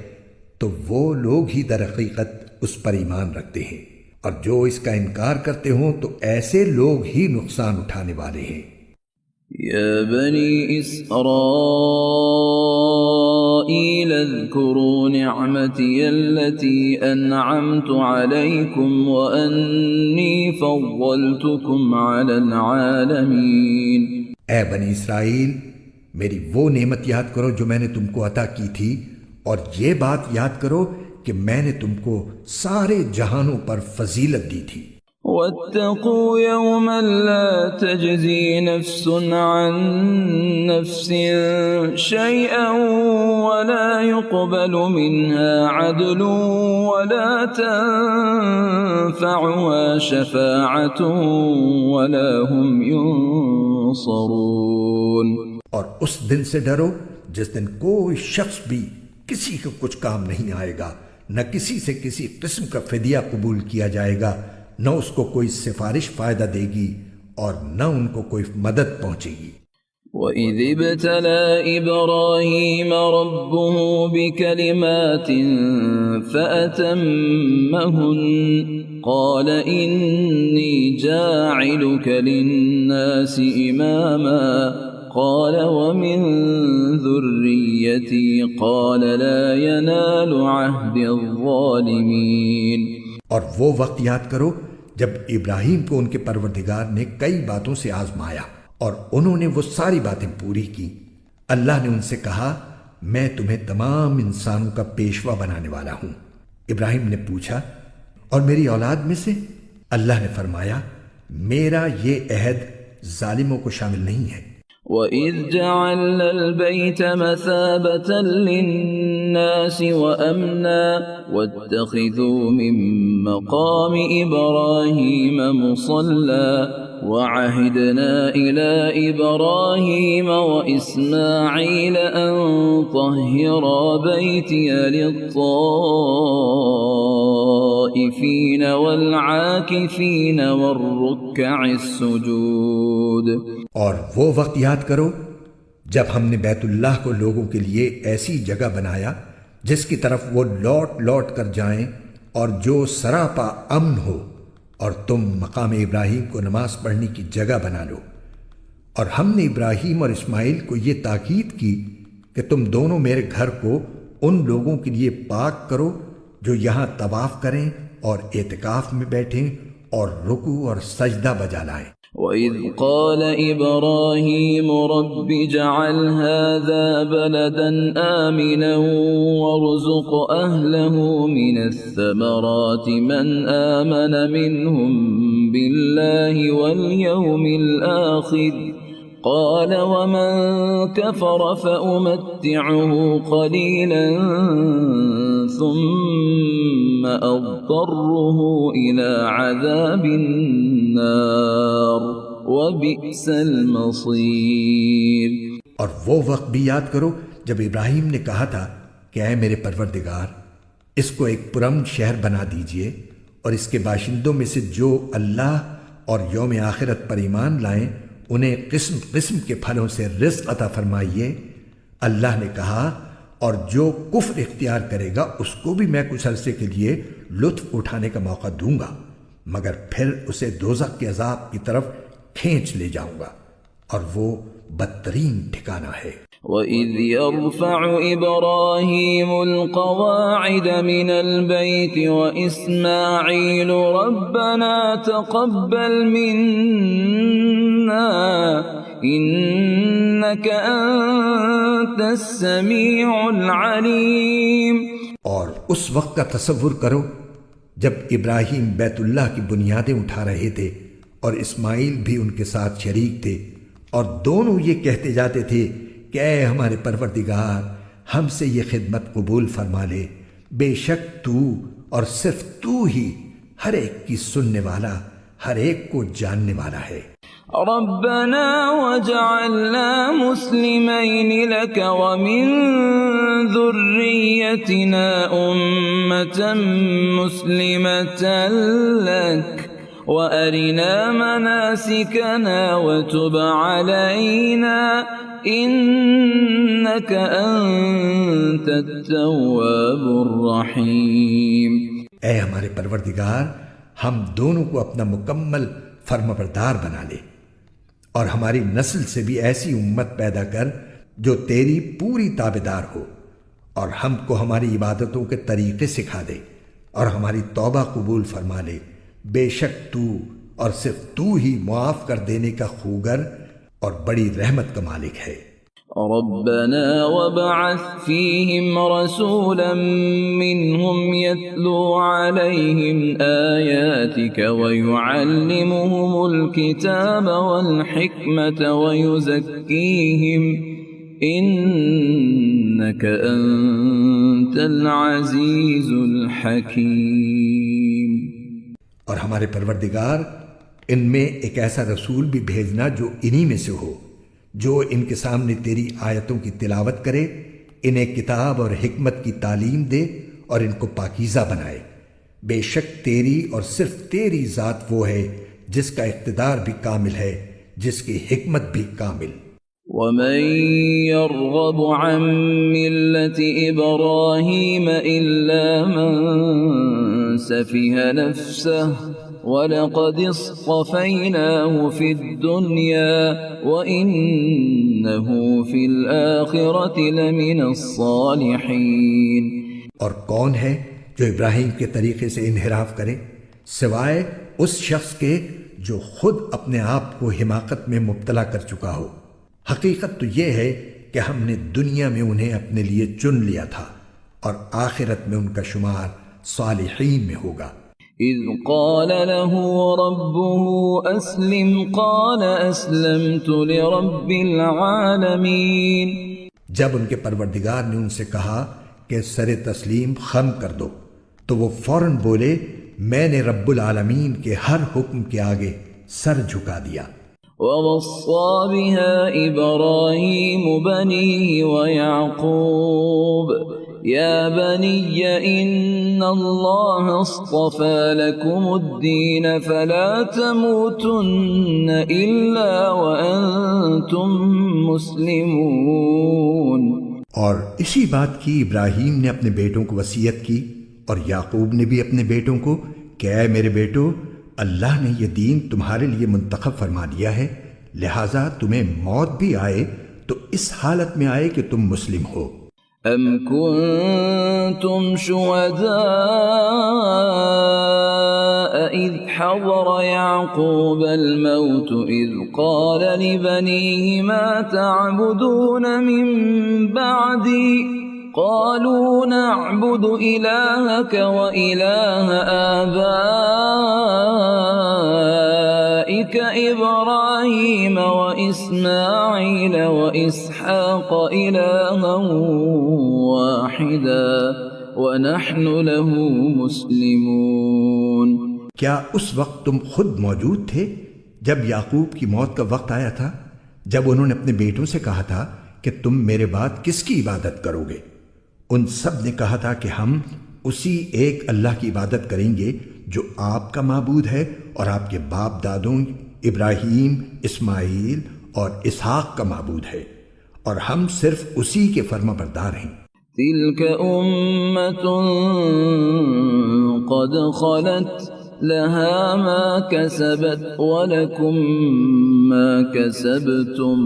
تو وہ لوگ ہی در حقیقت اس پر ایمان رکھتے ہیں، اور جو اس کا انکار کرتے ہوں تو ایسے لوگ ہی نقصان اٹھانے والے ہیں۔ يا بني إسرائيل اذكروا نعمتي التي أنعمت عليكم وأني فضلتكم على العالمين. اے بنی اسرائیل، میری وہ نعمت یاد کرو جو میں نے تم کو عطا کی تھی، اور یہ بات یاد کرو کہ میں نے تم کو سارے جہانوں پر فضیلت دی تھی. واتقوا يوما لا تجزي نفس عن نفس شيئا ولا يقبل منها عدل ولا تنفعها شفاعة ولا هم ينصرون. اور اس دن سے ڈرو جس دن کوئی شخص بھی کسی کو کچھ کام نہیں آئے گا، نہ کسی سے کسی قسم کا فدیہ قبول کیا جائے گا، نہ اس کو کوئی سفارش فائدہ دے گی اور نہ ان کو کوئی مدد پہنچے گی. وَإِذِ ابْتَلَى إِبْرَاهِيمَ رَبُّهُ بِكَلِمَاتٍ فَأَتَمَّهُنَّ قَالَ إِنِّي جَاعِلُكَ لِلنَّاسِ إِمَامًا قال ومن ذريتي قال لا ينال عهد الظالمين. اور وہ وقت یاد کرو جب ابراہیم کو ان کے پروردگار نے کئی باتوں سے آزمایا اور انہوں نے وہ ساری باتیں پوری کی. اللہ نے ان سے کہا میں تمہیں تمام انسانوں کا پیشوا بنانے والا ہوں. ابراہیم نے پوچھا اور میری اولاد میں سے؟ اللہ نے فرمایا میرا یہ عہد ظالموں کو شامل نہیں ہے. وَإِذْ جَعَلْنَا الْبَيْتَ مَثَابَةً لِلنَّاسِ وَأَمْنًا وَاتَّخِذُوا مِن مَّقَامِ إِبْرَاهِيمَ مُصَلًّى وَعَهِدْنَا إِلَى إِبْرَاهِيمَ وَإِسْمَاعِيلَ أَن طَهِّرَا بَيْتِيَ لِلطَّائِفِينَ وَالْعَاكِفِينَ وَالرُّكَّعِ السُّجُودِ. اور وہ وقت یاد کرو جب ہم نے بیت اللہ کو لوگوں کے لیے ایسی جگہ بنایا جس کی طرف وہ لوٹ لوٹ کر جائیں اور جو سراپا امن ہو، اور تم مقام ابراہیم کو نماز پڑھنے کی جگہ بنا لو. اور ہم نے ابراہیم اور اسماعیل کو یہ تاکید کی کہ تم دونوں میرے گھر کو ان لوگوں کے لیے پاک کرو جو یہاں طواف کریں اور اعتکاف میں بیٹھیں اور رکوع اور سجدہ بجا لائیں. وَإِذْ قَالَ إِبْرَاهِيمُ رَبِّ اجْعَلْ هَذَا بَلَدًا آمِنًا وَارْزُقْ أَهْلَهُ مِنَ الثَّمَرَاتِ مَنْ آمَنَ مِنْهُمْ بِاللَّهِ وَالْيَوْمِ الْآخِرِ قَالَ وَمَنْ كَفَرَ فَأُمَتِّعُهُ قَلِيلًا ثُمَّ أَضْطَرُّهُ إِلَى عَذَابِ النَّارِ وَبِئْسَ الْمَصِيرِ. اور وہ وقت بھی یاد کرو جب ابراہیم نے کہا تھا کہ اے میرے پروردگار اس کو ایک پرامن شہر بنا دیجئے اور اس کے باشندوں میں سے جو اللہ اور یوم آخرت پر ایمان لائیں انہیں قسم قسم کے پھلوں سے رزق عطا فرمائیے. اللہ نے کہا اور جو کفر اختیار کرے گا اس کو بھی میں کچھ عرصے کے لیے لطف اٹھانے کا موقع دوں گا، مگر پھر اسے دوزخ کے عذاب کی طرف کھینچ لے جاؤں گا، اور وہ بدترین ٹھکانہ ہے. وَإِذْ يَرْفَعُ إِبْرَاهِيمُ الْقَوَاعِدَ مِنَ الْبَيْتِ وَإِسْمَاعِيلُ رَبَّنَا تَقَبَّلْ مِنَّا إِنَّكَ أَنْتَ السَّمِيعُ الْعَلِيمُ. اور اس وقت کا تصور کرو جب ابراہیم بیت اللہ کی بنیادیں اٹھا رہے تھے اور اسماعیل بھی ان کے ساتھ شریک تھے، اور دونوں یہ کہتے جاتے تھے کہ اے ہمارے پروردگار ہم سے یہ خدمت قبول فرما لے، بے شک تو اور صرف تو ہی ہر ایک کی سننے والا، ہر ایک کو جاننے والا ہے. ربنا وجعلنا مسلمين لك ومن ذريتنا أمة مسلمة لك وأرنا مناسكنا وتب علينا إنك أنت التواب الرحيم. اے ہمارے پروردگار ہم دونوں کو اپنا مکمل فرمانبردار بنا لے اور ہماری نسل سے بھی ایسی امت پیدا کر جو تیری پوری تابعدار ہو، اور ہم کو ہماری عبادتوں کے طریقے سکھا دے اور ہماری توبہ قبول فرما لے۔ بے شک تو اور صرف تو ہی معاف کر دینے کا خوگر اور بڑی رحمت کا مالک ہے۔ ربنا وابعث فيهم رسولا منهم يتلو عليهم آياتك ويعلمهم الكتاب والحكمة ويزكيهم إنك أنت العزيز الحكيم۔ اور ہمارے پروردگار ان میں ایک ایسا رسول بھی بھیجنا جو انہی میں سے ہو، جو ان کے سامنے تیری آیتوں کی تلاوت کرے، انہیں کتاب اور حکمت کی تعلیم دے اور ان کو پاکیزہ بنائے۔ بے شک تیری اور صرف تیری ذات وہ ہے جس کا اقتدار بھی کامل ہے، جس کی حکمت بھی کامل۔ ومن يرغب عن ملة إبراهيم إلا من سفه نفسه وَلَقَدِ اصْطَفَيْنَاهُ فِي الدُّنْيَا وَإِنَّهُ فِي الْآخِرَةِ لَمِنَ الصَّالِحِينَ۔ اور کون ہے جو ابراہیم کے طریقے سے انحراف کرے سوائے اس شخص کے جو خود اپنے آپ کو حماقت میں مبتلا کر چکا ہو؟ حقیقت تو یہ ہے کہ ہم نے دنیا میں انہیں اپنے لیے چن لیا تھا اور آخرت میں ان کا شمار صالحین میں ہوگا۔ اذ قال له ربه اسلم قال اسلمت لرب العالمین۔ جب ان کے پروردگار نے ان سے کہا کہ سر تسلیم خم کر دو تو وہ فوراً بولے میں نے رب العالمین کے ہر حکم کے آگے سر جھکا دیا۔ ووصى بها إبراهيم بنيه ويعقوب يا بني إن الله اصطفى لكم الدين فلا تموتن إلا وأنتم مسلمون۔ اور اسی بات کی ابراہیم نے اپنے بیٹوں کو وصیت کی اور یعقوب نے بھی اپنے بیٹوں کو کہ اے میرے بیٹو، اللہ نے یہ دین تمہارے لیے منتخب فرما دیا ہے، لہٰذا تمہیں موت بھی آئے تو اس حالت میں آئے کہ تم مسلم ہو۔ ام کنتم شہداء اذ حضر یعقوب الموت اذ قال لبنیہ ما تعبدون من بعدی قالوا نعبد إلهك وإله آبائك إبراهيم وإسماعيل وإسحاق إلها واحدا ونحن له مسلمون۔ کیا اس وقت تم خود موجود تھے جب یعقوب کی موت کا وقت آیا تھا، جب انہوں نے اپنے بیٹوں سے کہا تھا کہ تم میرے بعد کس کی عبادت کرو گے؟ ان سب نے کہا تھا کہ ہم اسی ایک اللہ کی عبادت کریں گے جو آپ کا معبود ہے اور آپ کے باپ دادوں ابراہیم، اسماعیل اور اسحاق کا معبود ہے، اور ہم صرف اسی کے فرما بردار ہیں۔ تلك أمة قد خلت لها ما كسبت ولكم ما كسبتم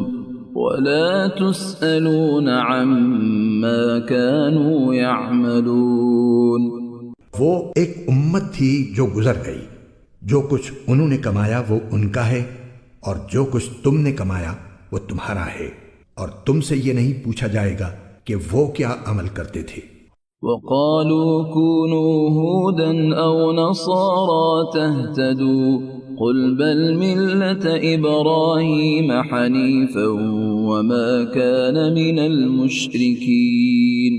ولا تسألون عما كانوا يعملون۔ وہ ایک امت تھی جو گزر گئی، جو کچھ انہوں نے کمایا وہ ان کا ہے اور جو کچھ تم نے کمایا وہ تمہارا ہے، اور تم سے یہ نہیں پوچھا جائے گا کہ وہ کیا عمل کرتے تھے۔ وقالوا كونوا هودا أو نصارى تهتدوا قل بل ملة إبراهيم حنيفا وما كان من المشركين۔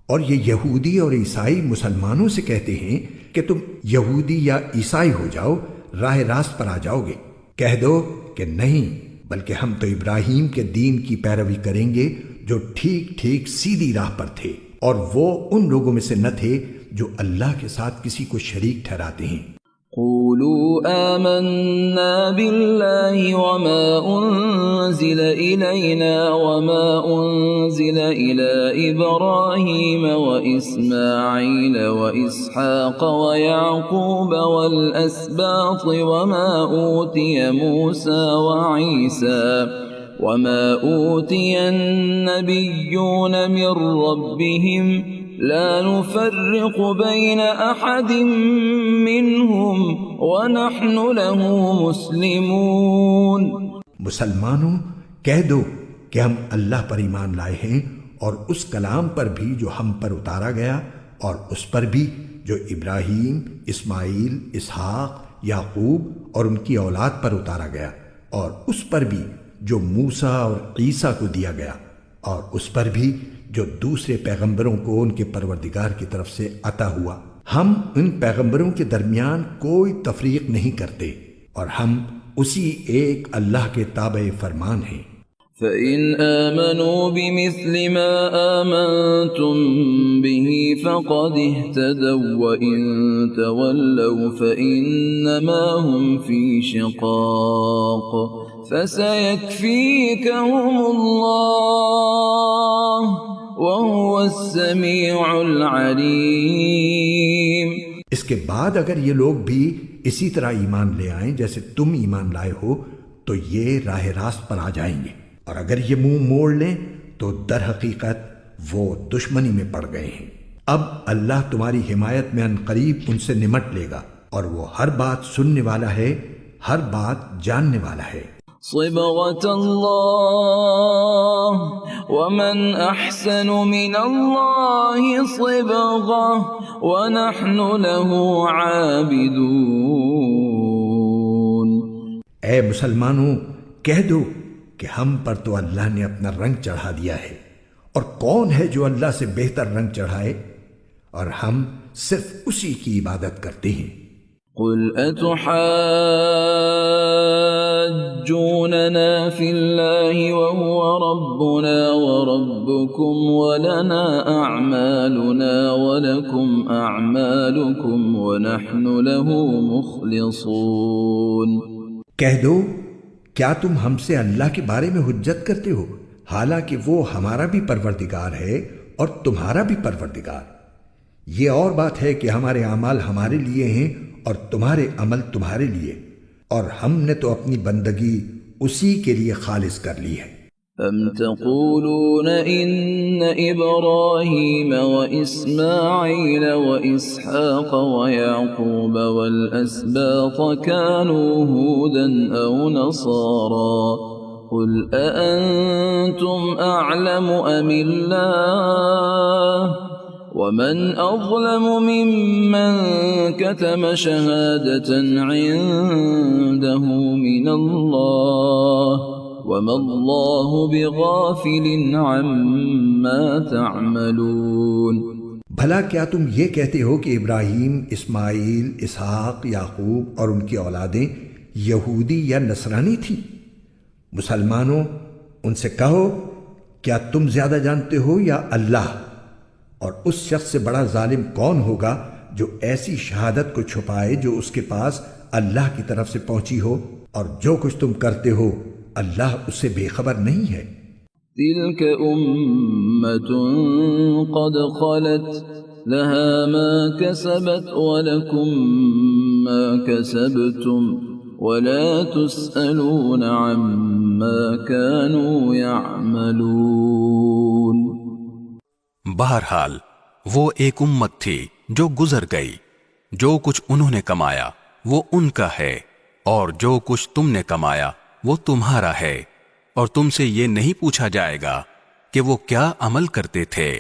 اور یہ یہودی اور عیسائی مسلمانوں سے کہتے ہیں کہ تم یہودی یا عیسائی ہو جاؤ، راہ راست پر آ جاؤ گے۔ کہہ دو کہ نہیں، بلکہ ہم تو ابراہیم کے دین کی پیروی کریں گے جو ٹھیک ٹھیک سیدھی راہ پر تھے، اور وہ ان لوگوں میں سے نہ تھے جو اللہ کے ساتھ کسی کو شریک ٹھہراتے ہیں۔ قولوا آمنا بالله وما أنزل إلينا وما أنزل إلى إبراهيم وإسماعيل وإسحاق ويعقوب والأسباط وما أوتي موسى وعيسى وما أوتي النبيون من ربهم لا نفرق بين أحد منهم ونحن له مسلمون۔ مسلمانوں کہہ دو کہ ہم اللہ پر ایمان لائے ہیں اور اس کلام پر بھی جو ہم پر اتارا گیا اور اس پر بھی جو ابراہیم، اسماعیل، اسحاق، یعقوب اور ان کی اولاد پر اتارا گیا، اور اس پر بھی جو موسیٰ اور عیسیٰ کو دیا گیا، اور اس پر بھی جو دوسرے پیغمبروں کو ان کے پروردگار کی طرف سے عطا ہوا۔ ہم ان پیغمبروں کے درمیان کوئی تفریق نہیں کرتے، اور ہم اسی ایک اللہ کے تابع فرمان ہیں۔ فَإِنْ آمَنُوا بِمِثْلِ مَا آمَنْتُمْ بِهِ فَقَدِ اهْتَدَوْا وَإِنْ تَوَلَّوْا فَإِنَّمَا هُمْ فِي شِقَاقٍ فَسَيَكْفِيكَهُمُ اللَّهُ وَهُوَ السَّمِيعُ الْعَلِيمُ۔ اس کے بعد اگر یہ لوگ بھی اسی طرح ایمان لے آئیں جیسے تم ایمان لائے ہو تو یہ راہ راست پر آ جائیں گے، اور اگر یہ منہ موڑ لیں تو در حقیقت وہ دشمنی میں پڑ گئے ہیں۔ اب اللہ تمہاری حمایت میں ان قریب ان سے نمٹ لے گا، اور وہ ہر بات سننے والا ہے، ہر بات جاننے والا ہے۔ صبغة الله ومن أحسن من الله صبغة ونحن له عابدون۔ اے مسلمانوں کہہ دو کہ ہم پر تو اللہ نے اپنا رنگ چڑھا دیا ہے، اور کون ہے جو اللہ سے بہتر رنگ چڑھائے، اور ہم صرف اسی کی عبادت کرتے ہیں۔ قل أتحاجوننا في الله وهو ربنا وربكم ولنا أعمالنا ولكم أعمالكم ونحن له مخلصون۔ کہہ دو کیا تم ہم سے اللہ کے بارے میں حجت کرتے ہو، حالانکہ وہ ہمارا بھی پروردگار ہے اور تمہارا بھی پروردگار۔ یہ اور بات ہے کہ ہمارے اعمال ہمارے لیے ہیں اور تمہارے عمل تمہارے لیے، اور ہم نے تو اپنی بندگی اسی کے لیے خالص کر لی ہے۔ أم تقولون إن إبراهيم وإسماعيل وإسحاق ويعقوب والأسباط كانوا هودا أو نصارى قل أأنتم أعلم أم الله ومن أظلم ممن كتم شهادة عنده من الله وما الله بغافل عما تعملون۔ بھلا کیا تم یہ کہتے ہو کہ ابراہیم، اسماعیل، اسحاق، یعقوب اور ان کی اولادیں یہودی یا نصرانی تھیں؟ مسلمانوں ان سے کہو کیا تم زیادہ جانتے ہو یا اللہ؟ اور اس شخص سے بڑا ظالم کون ہوگا جو ایسی شہادت کو چھپائے جو اس کے پاس اللہ کی طرف سے پہنچی ہو، اور جو کچھ تم کرتے ہو اللہ اس سے بے خبر نہیں ہے۔ تلك أمة قد خلت لها ما كسبت ولكم ما كسبتم ولا تسألون عما كانوا يعملون۔ بہرحال وہ ایک امت تھی جو گزر گئی، جو کچھ انہوں نے کمایا وہ ان کا ہے، اور جو کچھ تم نے کمایا وہ تمہارا ہے، اور تم سے یہ نہیں پوچھا جائے گا کہ وہ کیا عمل کرتے تھے۔